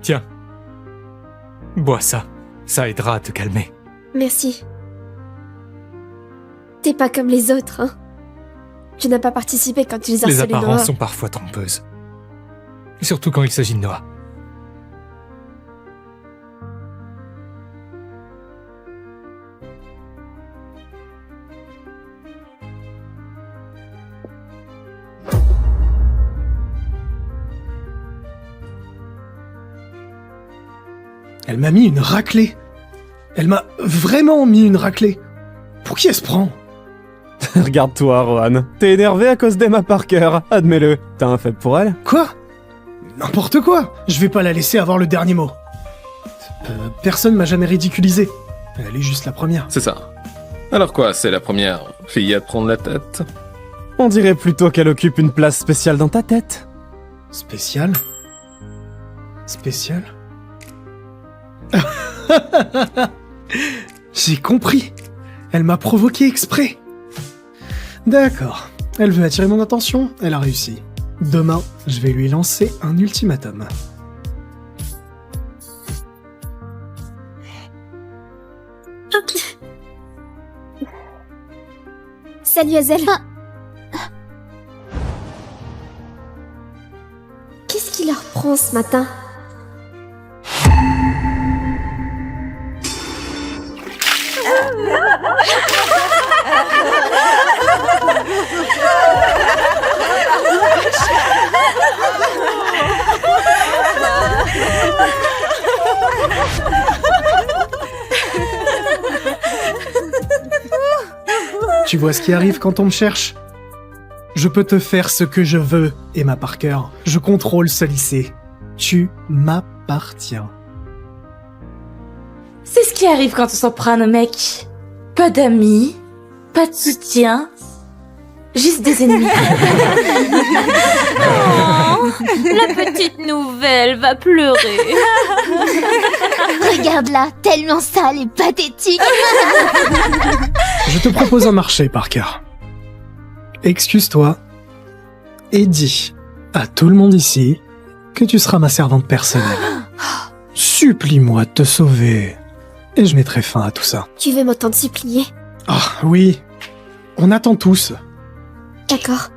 Tiens. Bois ça. Ça aidera à te calmer. Merci. T'es pas comme les autres, hein. Tu n'as pas participé quand ils harcelaient Les apparences Noah. sont parfois trompeuses. Surtout quand il s'agit de Noah. Elle m'a mis une raclée. Elle m'a vraiment mis une raclée. Pour qui elle se prend? Regarde-toi, Rohan. T'es énervé à cause d'Emma Parker, admets-le. T'as un faible pour elle? Quoi? N'importe quoi. Je vais pas la laisser avoir le dernier mot. Personne m'a jamais ridiculisé. Elle est juste la première. C'est ça. Alors quoi, c'est la première fille à te prendre la tête? On dirait plutôt qu'elle occupe une place spéciale dans ta tête. Spéciale? Spéciale? J'ai compris. Elle m'a provoqué exprès. D'accord. Elle veut attirer mon attention, elle a réussi. Demain, je vais lui lancer un ultimatum. Salut Hazel. Qu'est-ce qui leur prend ce matin? Tu vois ce qui arrive quand on me cherche? Je peux te faire ce que je veux, Emma Parker. Je contrôle ce lycée. Tu m'appartiens. C'est ce qui arrive quand on s'en prend à nos mecs. Pas d'amis, pas de soutien, juste des ennemis. Oh, la petite nouvelle va pleurer. Regarde-la, tellement sale et pathétique. Je te propose un marché, Parker. Excuse-toi et dis à tout le monde ici que tu seras ma servante personnelle. Supplie-moi de te sauver et je mettrai fin à tout ça. Tu veux m'entendre supplier? Ah oui, on attend tous. D'accord.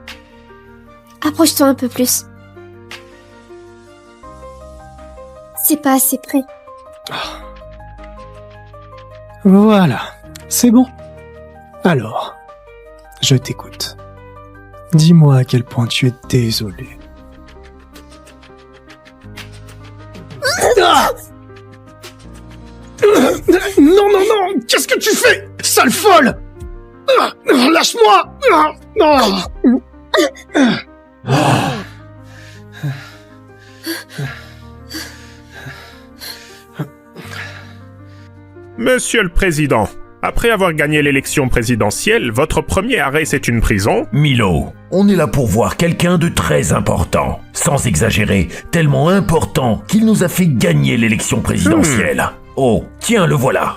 Approche-toi un peu plus. C'est pas assez près. Voilà, c'est bon. Alors, je t'écoute. Dis-moi à quel point tu es désolé. Ah! Non, non, non! Qu'est-ce que tu fais? Sale folle! Lâche-moi! Monsieur le Président, après avoir gagné l'élection présidentielle, votre premier arrêt c'est une prison? Milo, on est là pour voir quelqu'un de très important. Sans exagérer, tellement important qu'il nous a fait gagner l'élection présidentielle. Oh, tiens, le voilà.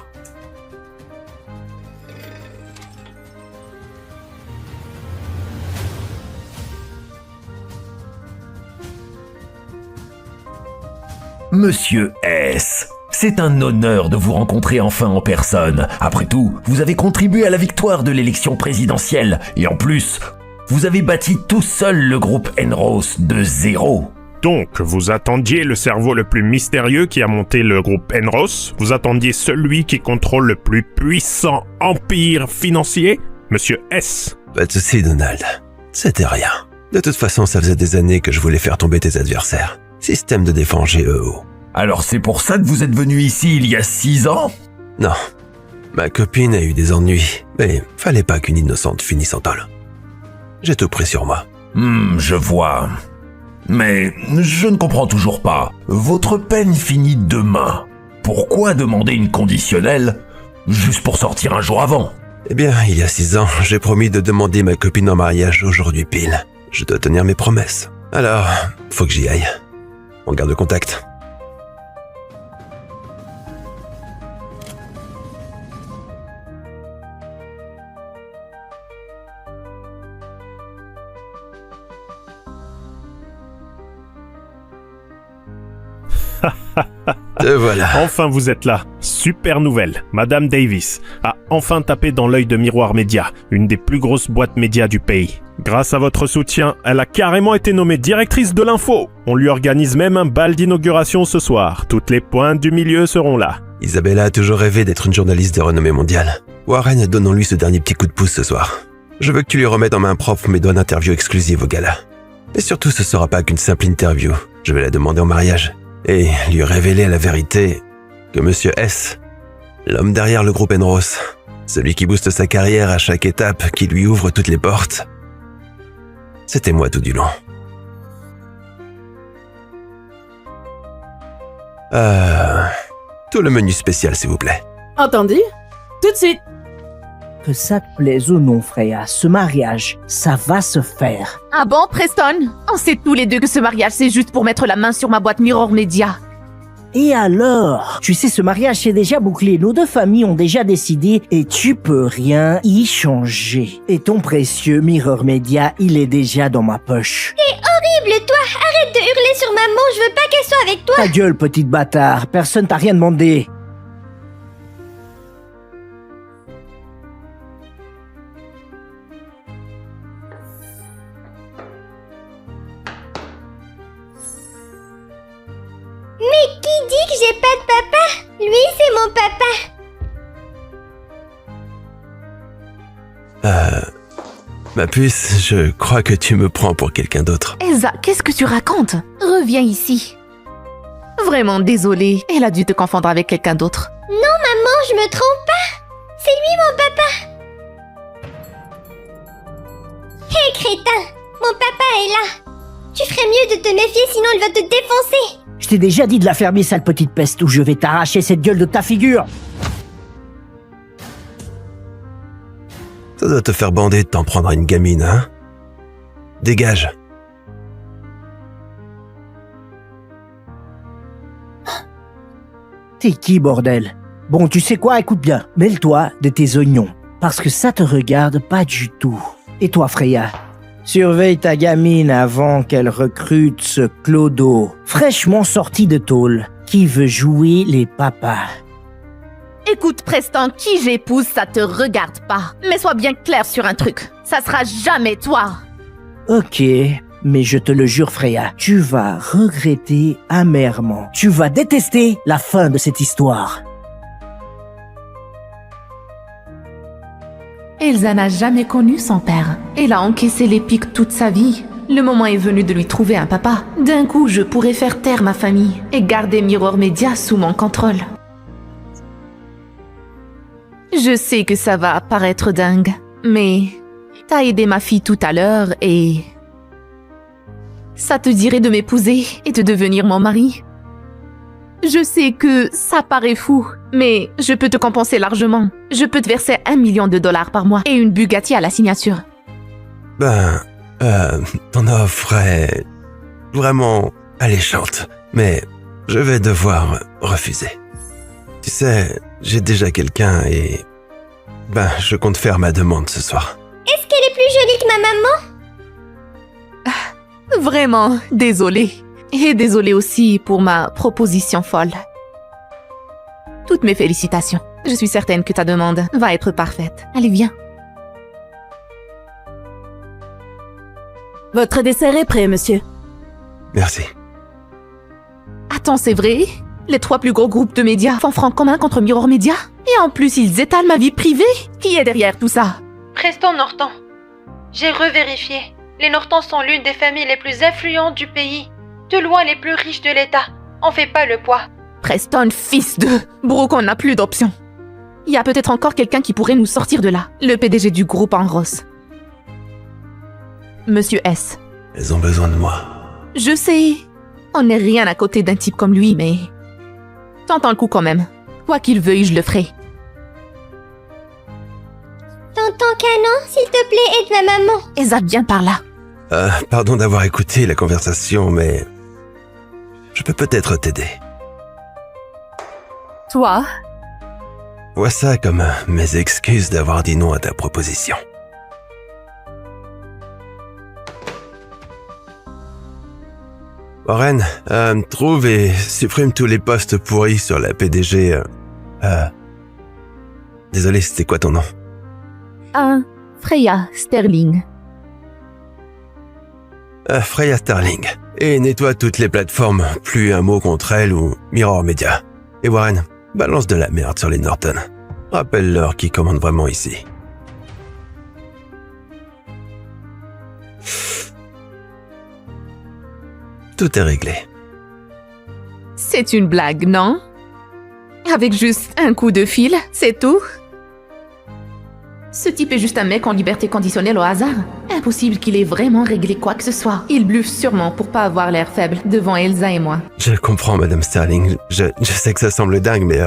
Monsieur S, c'est un honneur de vous rencontrer enfin en personne. Après tout, vous avez contribué à la victoire de l'élection présidentielle. Et en plus, vous avez bâti tout seul le groupe Enros de zéro. Donc, vous attendiez le cerveau le plus mystérieux qui a monté le groupe Enros? Vous attendiez celui qui contrôle le plus puissant empire financier? Monsieur S. Pas de soucis, Donald. C'était rien. De toute façon, ça faisait des années que je voulais faire tomber tes adversaires. Système de défense GEO. Alors c'est pour ça que vous êtes venu ici il y a 6 ans? Non. Ma copine a eu des ennuis, mais fallait pas qu'une innocente finisse en tôle. J'ai tout pris sur moi. Je vois. Mais je ne comprends toujours pas. Votre peine finit demain. Pourquoi demander une conditionnelle juste pour sortir un jour avant? Eh bien, il y a 6 ans, j'ai promis de demander ma copine en mariage aujourd'hui pile. Je dois tenir mes promesses. Alors, faut que j'y aille. On garde contact. Te voilà. Enfin vous êtes là. Super nouvelle. Madame Davis a enfin tapé dans l'œil de Miroir Média, une des plus grosses boîtes médias du pays. Grâce à votre soutien, elle a carrément été nommée directrice de l'info. On lui organise même un bal d'inauguration ce soir. Toutes les pointes du milieu seront là. Isabella a toujours rêvé d'être une journaliste de renommée mondiale. Warren, donnons-lui ce dernier petit coup de pouce ce soir. Je veux que tu lui remettes en main propre mes doigts d'interview exclusive au gala. Et surtout, ce sera pas qu'une simple interview. Je vais la demander en mariage. Et lui révéler la vérité que Monsieur S, l'homme derrière le groupe Enros, celui qui booste sa carrière à chaque étape, qui lui ouvre toutes les portes, c'était moi tout du long. Tout le menu spécial, s'il vous plaît. Entendu? Tout de suite. Que ça te plaise ou non, Freya, ce mariage, ça va se faire. Ah bon, Preston? On sait tous les deux que ce mariage, c'est juste pour mettre la main sur ma boîte Mirror Media. Et alors? Tu sais, ce mariage, c'est déjà bouclé. Nos deux familles ont déjà décidé et tu peux rien y changer. Et ton précieux Mirror Media, il est déjà dans ma poche. T'es horrible, toi! Arrête de hurler sur maman, je veux pas qu'elle soit avec toi! Ta gueule, petite bâtard. Personne t'a rien demandé. Mais qui dit que j'ai pas de papa? Lui, c'est mon papa! Ma puce, je crois que tu me prends pour quelqu'un d'autre. Elsa, qu'est-ce que tu racontes? Reviens ici. Vraiment désolée, elle a dû te confondre avec quelqu'un d'autre. Non, maman, je me trompe pas! C'est lui, mon papa! Hé, crétin! Mon papa est là! Tu ferais mieux de te méfier, sinon il va te défoncer! Je t'ai déjà dit de la fermer, sale petite peste, ou je vais t'arracher cette gueule de ta figure. Ça doit te faire bander de t'en prendre à une gamine, hein? Dégage. T'es qui, bordel? Bon, tu sais quoi, écoute bien. Mêle-toi de tes oignons, parce que ça te regarde pas du tout. Et toi, Freya? Surveille ta gamine avant qu'elle recrute ce clodo, fraîchement sorti de tôle, qui veut jouer les papas. Écoute, Preston, qui j'épouse, ça te regarde pas. Mais sois bien clair sur un truc. Ça sera jamais toi. Ok, mais je te le jure, Freya, tu vas regretter amèrement. Tu vas détester la fin de cette histoire. Elsa n'a jamais connu son père. Elle a encaissé les pics toute sa vie. Le moment est venu de lui trouver un papa. D'un coup, je pourrais faire taire ma famille et garder Mirror Media sous mon contrôle. Je sais que ça va paraître dingue, mais t'as aidé ma fille tout à l'heure et... ça te dirait de m'épouser et de devenir mon mari? Je sais que ça paraît fou, mais je peux te compenser largement. Je peux te verser $1 million par mois et une Bugatti à la signature. Ton offre est vraiment alléchante, mais je vais devoir refuser. Tu sais, j'ai déjà quelqu'un et... je compte faire ma demande ce soir. Est-ce qu'elle est plus jolie que ma maman? Vraiment, désolée. Et désolée aussi pour ma proposition folle. Toutes mes félicitations. Je suis certaine que ta demande va être parfaite. Allez, viens. Votre dessert est prêt, monsieur. Merci. Attends, c'est vrai? Les 3 plus gros groupes de médias font front commun contre Mirror Media? Et en plus, ils étalent ma vie privée? Qui est derrière tout ça? Preston Norton. J'ai revérifié. Les Norton sont l'une des familles les plus influentes du pays. De loin les plus riches de l'État. On fait pas le poids. Preston, fils de... Brooke, on n'a plus d'options. Il y a peut-être encore quelqu'un qui pourrait nous sortir de là. Le PDG du groupe Enros. Monsieur S. Elles ont besoin de moi. Je sais. On n'est rien à côté d'un type comme lui, mais... Tentons le coup quand même. Quoi qu'il veuille, je le ferai. Tonton Canon, s'il te plaît, aide ma maman. Esa, viens par là. Pardon d'avoir écouté la conversation, mais... Je peux peut-être t'aider. Toi? Vois ça comme mes excuses d'avoir dit non à ta proposition. Warren, trouve et supprime tous les postes pourris sur la PDG. Désolé, c'était quoi ton nom? Freya Sterling. Freya Sterling. Et nettoie toutes les plateformes, plus un mot contre elle ou Mirror Media. Et Warren, balance de la merde sur les Norton. Rappelle-leur qui commande vraiment ici. Tout est réglé. C'est une blague, non? Avec juste un coup de fil, c'est tout? Ce type est juste un mec en liberté conditionnelle au hasard. Impossible qu'il ait vraiment réglé quoi que ce soit. Il bluffe sûrement pour pas avoir l'air faible devant Elsa et moi. Je comprends, Madame Sterling. Je sais que ça semble dingue, mais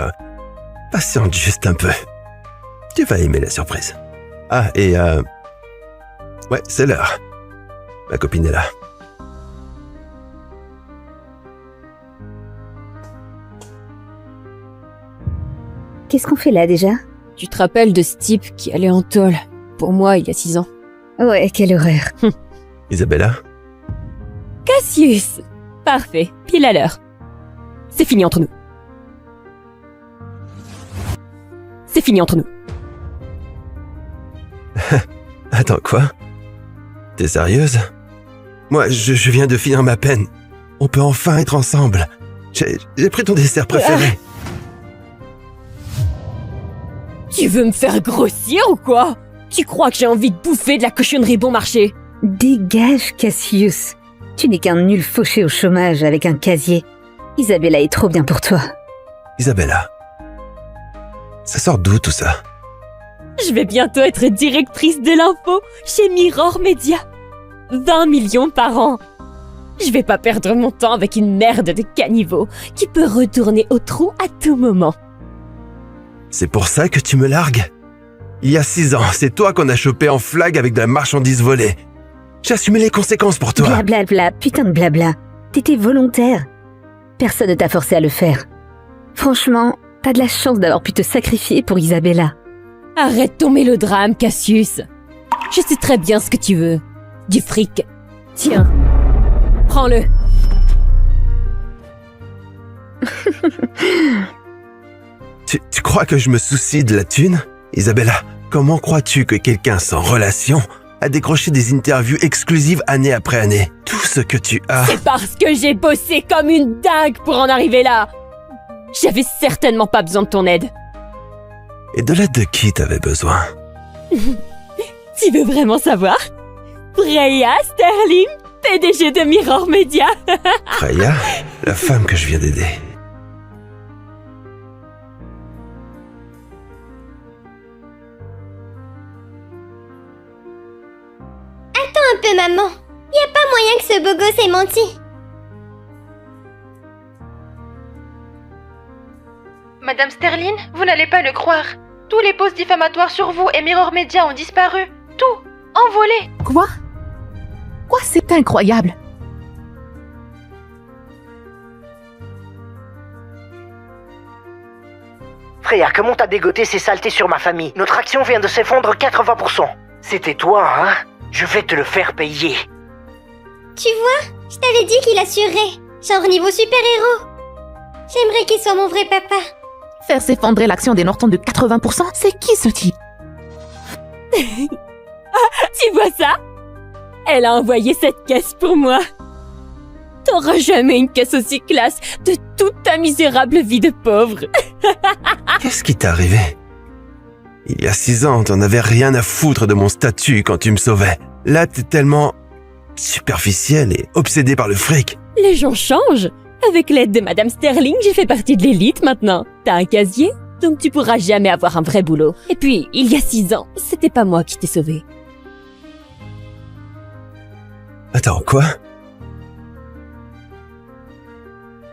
patiente juste un peu. Tu vas aimer la surprise. Ah, et ouais, c'est l'heure. Ma copine est là. Qu'est-ce qu'on fait là déjà? Tu te rappelles de ce type qui allait en tôle pour moi il y a 6 ans? Ouais, quelle horreur. Isabella? Cassius! Parfait, pile à l'heure. C'est fini entre nous. C'est fini entre nous. Attends, quoi? T'es sérieuse? Moi, je viens de finir ma peine. On peut enfin être ensemble. J'ai pris ton dessert préféré. Tu veux me faire grossir ou quoi? Tu crois que j'ai envie de bouffer de la cochonnerie bon marché? Dégage, Cassius. Tu n'es qu'un nul fauché au chômage avec un casier. Isabella est trop bien pour toi. Isabella, ça sort d'où tout ça? Je vais bientôt être directrice de l'info chez Mirror Media. 20 millions par an. Je vais pas perdre mon temps avec une merde de caniveau qui peut retourner au trou à tout moment. C'est pour ça que tu me largues? Il y a 6 ans, c'est toi qu'on a chopé en flag avec de la marchandise volée. J'ai assumé les conséquences pour toi. Blablabla, putain de blabla. T'étais volontaire. Personne ne t'a forcé à le faire. Franchement, t'as de la chance d'avoir pu te sacrifier pour Isabella. Arrête ton mélodrame, Cassius. Je sais très bien ce que tu veux. Du fric. Tiens, prends-le. Tu crois que je me soucie de la thune? Isabella, comment crois-tu que quelqu'un sans relation a décroché des interviews exclusives année après année? Tout ce que tu as... C'est parce que j'ai bossé comme une dingue pour en arriver là. J'avais certainement pas besoin de ton aide. Et de l'aide de qui t'avais besoin? Tu veux vraiment savoir? Freya Sterling, PDG de Mirror Media. Freya, la femme que je viens d'aider. Attends un peu, maman. Y a pas moyen que ce beau gosse ait menti. Madame Sterling, vous n'allez pas le croire. Tous les posts diffamatoires sur vous et Mirror Media ont disparu. Tout. Envolé. Quoi? Quoi, c'est incroyable. Freya, comment t'as dégoté ces saletés sur ma famille? Notre action vient de s'effondrer 80%. C'était toi, hein? Je vais te le faire payer. Tu vois, je t'avais dit qu'il assurerait. Genre niveau super-héros. J'aimerais qu'il soit mon vrai papa. Faire s'effondrer l'action des Norton de 80%, c'est qui ce type? Tu vois ça? Elle a envoyé cette caisse pour moi. T'auras jamais une caisse aussi classe de toute ta misérable vie de pauvre. Qu'est-ce qui t'est arrivé? Il y a 6 ans, t'en avais rien à foutre de mon statut quand tu me sauvais. Là, t'es tellement superficiel et obsédé par le fric. Les gens changent. Avec l'aide de Madame Sterling, j'ai fait partie de l'élite maintenant. T'as un casier? Donc tu pourras jamais avoir un vrai boulot. Et puis, il y a 6 ans, c'était pas moi qui t'ai sauvé. Attends, quoi?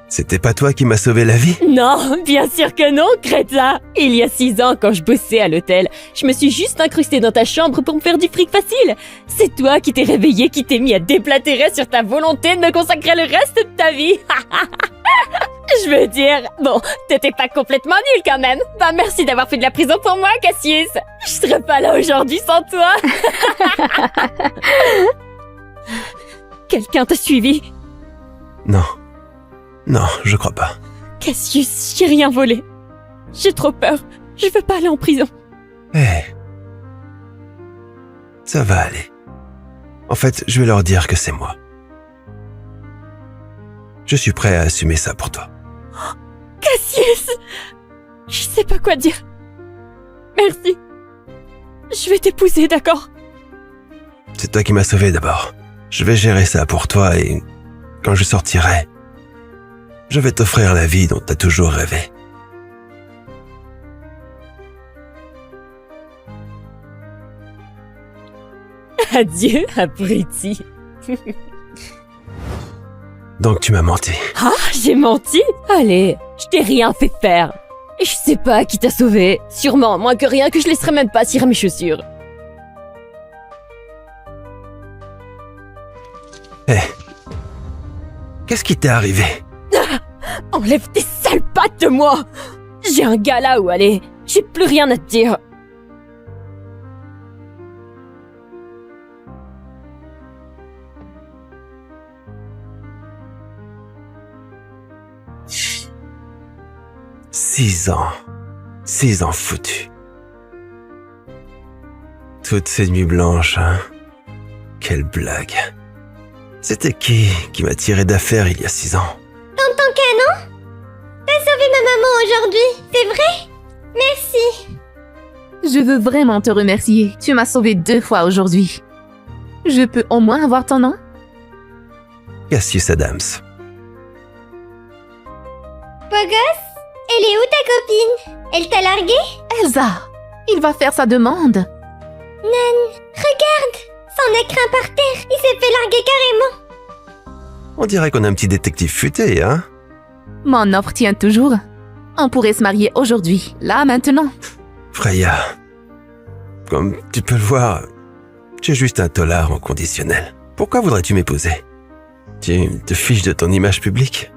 C'était pas toi qui m'as sauvé la vie? Non, bien sûr que non, crétin. Il y a 6 ans, quand je bossais à l'hôtel, je me suis juste incrustée dans ta chambre pour me faire du fric facile. C'est toi qui t'es réveillé, qui t'es mis à déblatérer sur ta volonté de me consacrer le reste de ta vie. Je veux dire, bon, t'étais pas complètement nul quand même. Bah merci d'avoir fait de la prison pour moi, Cassius. Je serais pas là aujourd'hui sans toi. Quelqu'un t'a suivi? Non. Non, je crois pas. Cassius, j'ai rien volé. J'ai trop peur. Je veux pas aller en prison. Ça va aller. En fait, je vais leur dire que c'est moi. Je suis prêt à assumer ça pour toi. Cassius! Je sais pas quoi dire. Merci. Je vais t'épouser, d'accord? C'est toi qui m'as sauvé d'abord. Je vais gérer ça pour toi et quand je sortirai, je vais t'offrir la vie dont t'as toujours rêvé. Adieu, abruti. Donc tu m'as menti. Ah, j'ai menti? Allez, je t'ai rien fait faire. Et je sais pas qui t'a sauvé. Sûrement, moins que rien que je laisserai même pas cirer mes chaussures. Qu'est-ce qui t'est arrivé? Enlève tes sales pattes de moi! J'ai un gars là où aller. J'ai plus rien à te dire. Six ans foutus. Toutes ces nuits blanches, hein. Quelle blague. C'était qui m'a tiré d'affaire il y a 6 ans? Tonton Canon? T'as sauvé ma maman aujourd'hui, c'est vrai? Merci. Je veux vraiment te remercier. Tu m'as sauvé 2 fois aujourd'hui. Je peux au moins avoir ton nom? Cassius Adams. Beau gosse, elle est où ta copine? Elle t'a largué? Elsa, il va faire sa demande. Nan, regarde! Son écrin par terre, il s'est fait larguer carrément. On dirait qu'on a un petit détective futé, hein? Mon offre tient toujours. On pourrait se marier aujourd'hui, là, maintenant. Freya, comme tu peux le voir, tu es juste un tolard en conditionnel. Pourquoi voudrais-tu m'épouser? Tu te fiches de ton image publique?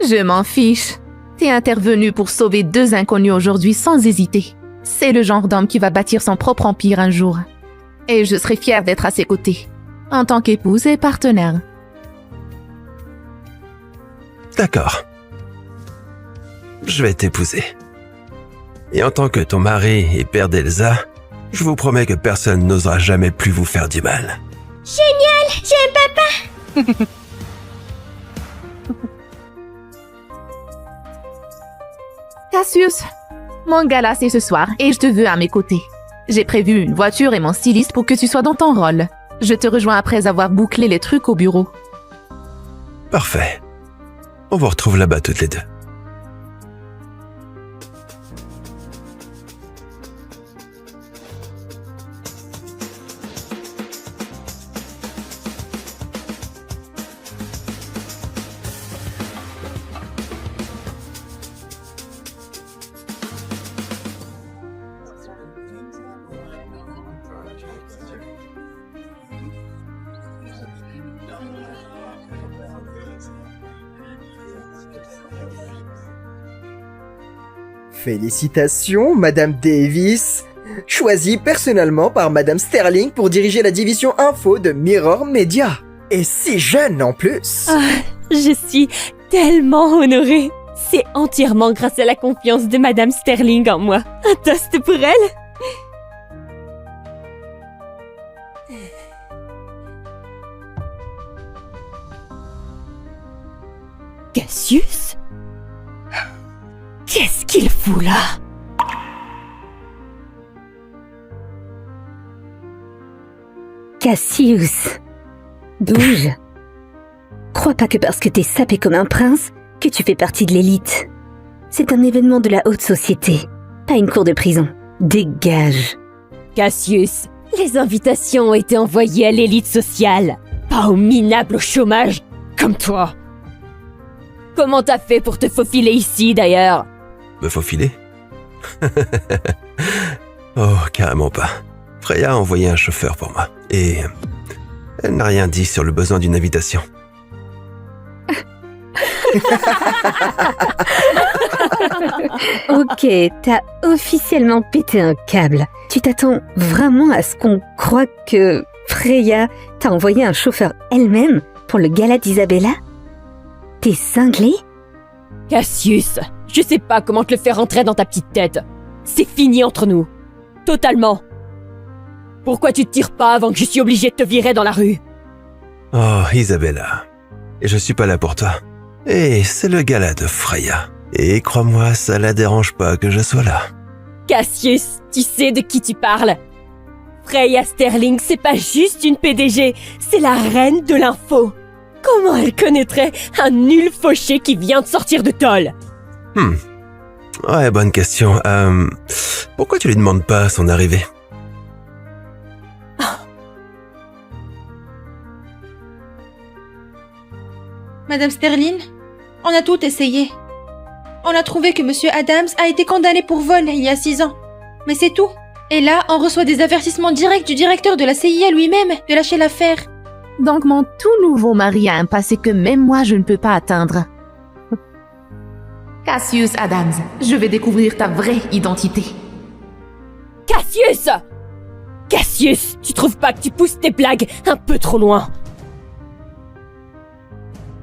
Je m'en fiche. T'es intervenu pour sauver 2 inconnus aujourd'hui sans hésiter. C'est le genre d'homme qui va bâtir son propre empire un jour. Et je serai fière d'être à ses côtés, en tant qu'épouse et partenaire. D'accord. Je vais t'épouser. Et en tant que ton mari et père d'Elsa, je vous promets que personne n'osera jamais plus vous faire du mal. Génial, j'ai un papa. Cassius, mon gala c'est ce soir et je te veux à mes côtés. J'ai prévu une voiture et mon styliste pour que tu sois dans ton rôle. Je te rejoins après avoir bouclé les trucs au bureau. Parfait. On vous retrouve là-bas toutes les deux. Félicitations, Madame Davis, choisie personnellement par Madame Sterling pour diriger la division info de Mirror Media. Et si jeune en plus. Ah, je suis tellement honorée. C'est entièrement grâce à la confiance de Madame Sterling en moi. Un toast pour elle. Cassius? Qu'est-ce qu'il fout là? Cassius, bouge. Crois pas que parce que t'es sapé comme un prince, que tu fais partie de l'élite. C'est un événement de la haute société. pas une cour de prison. Dégage. Cassius, les invitations ont été envoyées à l'élite sociale, pas aux minables au chômage, comme toi. Comment t'as fait pour te faufiler ici, d'ailleurs? Me faufiler? Oh, carrément pas. Freya a envoyé un chauffeur pour moi, et elle n'a rien dit sur le besoin d'une invitation. Ok, t'as officiellement pété un câble. Tu t'attends vraiment à ce qu'on croie que Freya t'a envoyé un chauffeur elle-même pour le gala d'Isabella? T'es cinglé? Cassius, je sais pas comment te le faire rentrer dans ta petite tête. C'est fini entre nous. Totalement. Pourquoi tu te tires pas avant que je suis obligé de te virer dans la rue? Oh, Isabella. Et je suis pas là pour toi. Et c'est le gala de Freya. Et crois-moi, ça la dérange pas que je sois là. Cassius, tu sais de qui tu parles? Freya Sterling, c'est pas juste une PDG, c'est la reine de l'info. Comment elle connaîtrait un nul fauché qui vient de sortir de tôle? Ouais, bonne question. Pourquoi tu lui demandes pas son arrivée? Madame Sterling, on a tout essayé. On a trouvé que Monsieur Adams a été condamné pour vol il y a 6 ans. Mais c'est tout. Et là, on reçoit des avertissements directs du directeur de la CIA lui-même de lâcher l'affaire. Donc mon tout nouveau mari a un passé que même moi je ne peux pas atteindre. Cassius Adams, je vais découvrir ta vraie identité. Cassius! Cassius, tu trouves pas que tu pousses tes blagues un peu trop loin?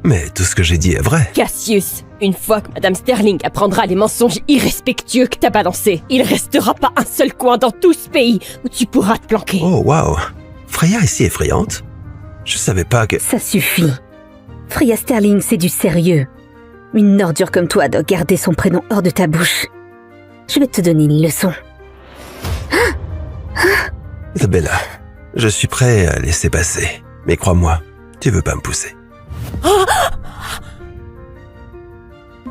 Mais tout ce que j'ai dit est vrai. Cassius, une fois que Madame Sterling apprendra les mensonges irrespectueux que t'as balancés, il restera pas un seul coin dans tout ce pays où tu pourras te planquer. Oh, waouh. Freya est si effrayante. Je savais pas que... Ça suffit. Freya Sterling, c'est du sérieux. Une ordure comme toi doit garder son prénom hors de ta bouche. Je vais te donner une leçon. Isabella, je suis prêt à laisser passer. Mais crois-moi, tu veux pas me pousser.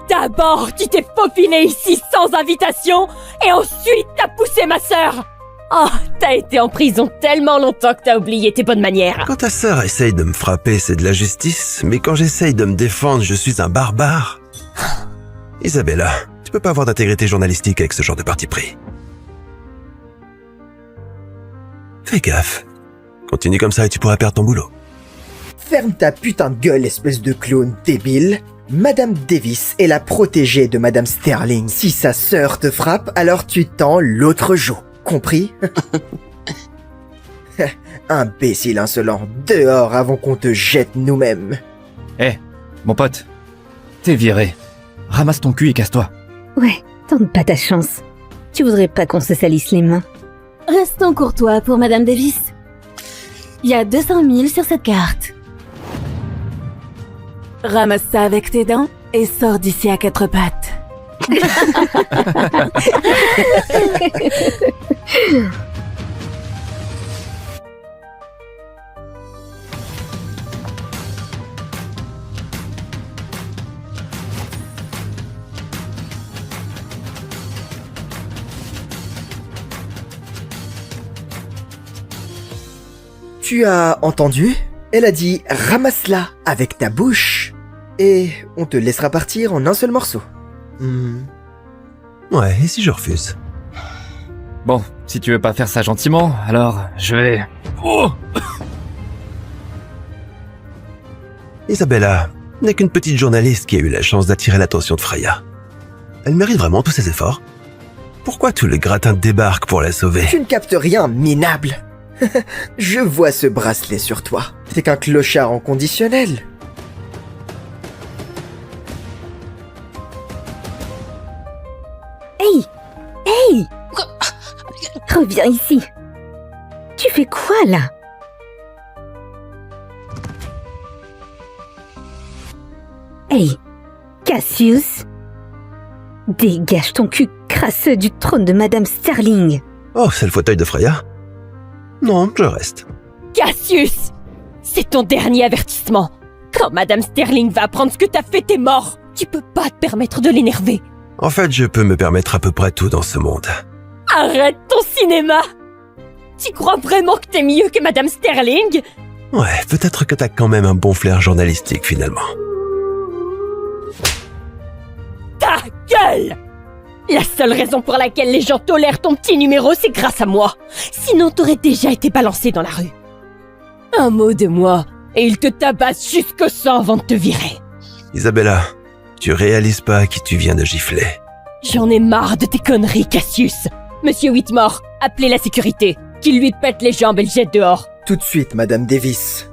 D'abord, tu t'es faufilé ici sans invitation, et ensuite t'as poussé ma sœur. Oh, t'as été en prison tellement longtemps que t'as oublié tes bonnes manières. Quand ta sœur essaye de me frapper, c'est de la justice, mais quand j'essaye de me défendre, je suis un barbare. Isabella, tu peux pas avoir d'intégrité journalistique avec ce genre de parti pris. Fais gaffe. Continue comme ça et tu pourras perdre ton boulot. Ferme ta putain de gueule, espèce de clown débile. Madame Davis est la protégée de Madame Sterling. Si sa sœur te frappe, alors tu tends l'autre joue. Compris? Imbécile insolent, dehors avant qu'on te jette nous-mêmes. Mon pote, t'es viré. Ramasse ton cul et casse-toi. Ouais, tente pas ta chance. Tu voudrais pas qu'on se salisse les mains? Restons courtois pour Madame Davis. Il y a 200 000 sur cette carte. Ramasse ça avec tes dents et sors d'ici à 4 pattes. Tu as entendu? Elle a dit « ramasse-la avec ta bouche » et on te laissera partir en un seul morceau. Ouais, et si je refuse? Bon, si tu veux pas faire ça gentiment, alors je vais... Oh Isabella n'est qu'une petite journaliste qui a eu la chance d'attirer l'attention de Freya. Elle mérite vraiment tous ses efforts. Pourquoi tout le gratin débarque pour la sauver? Tu ne captes rien, minable. Je vois ce bracelet sur toi. C'est qu'un clochard en conditionnel. Hey! Hey! Reviens ici. Tu fais quoi là? Hey! Cassius! Dégage ton cul crasseux du trône de Madame Sterling. Oh, c'est le fauteuil de Freya? Non, je reste. Cassius! C'est ton dernier avertissement. Quand Madame Sterling va apprendre ce que t'as fait, t'es mort. Tu peux pas te permettre de l'énerver. En fait, je peux me permettre à peu près tout dans ce monde. Arrête ton cinéma! Tu crois vraiment que t'es mieux que Madame Sterling? Ouais, peut-être que t'as quand même un bon flair journalistique finalement. Ta gueule! La seule raison pour laquelle les gens tolèrent ton petit numéro, c'est grâce à moi. Sinon, t'aurais déjà été balancé dans la rue. Un mot de moi, et ils te tabassent jusqu'au sang avant de te virer. Isabella, tu réalises pas qui tu viens de gifler. J'en ai marre de tes conneries, Cassius. Monsieur Whitmore, appelez la sécurité. Qu'il lui pète les jambes et le jette dehors. Tout de suite, Madame Davis.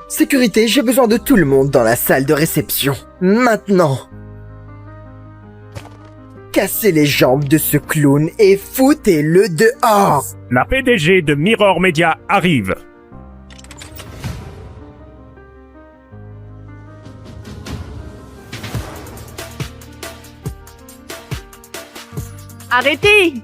Sécurité, j'ai besoin de tout le monde dans la salle de réception. Maintenant. Cassez les jambes de ce clown et foutez-le dehors. La PDG de Mirror Media arrive. Arrêtez!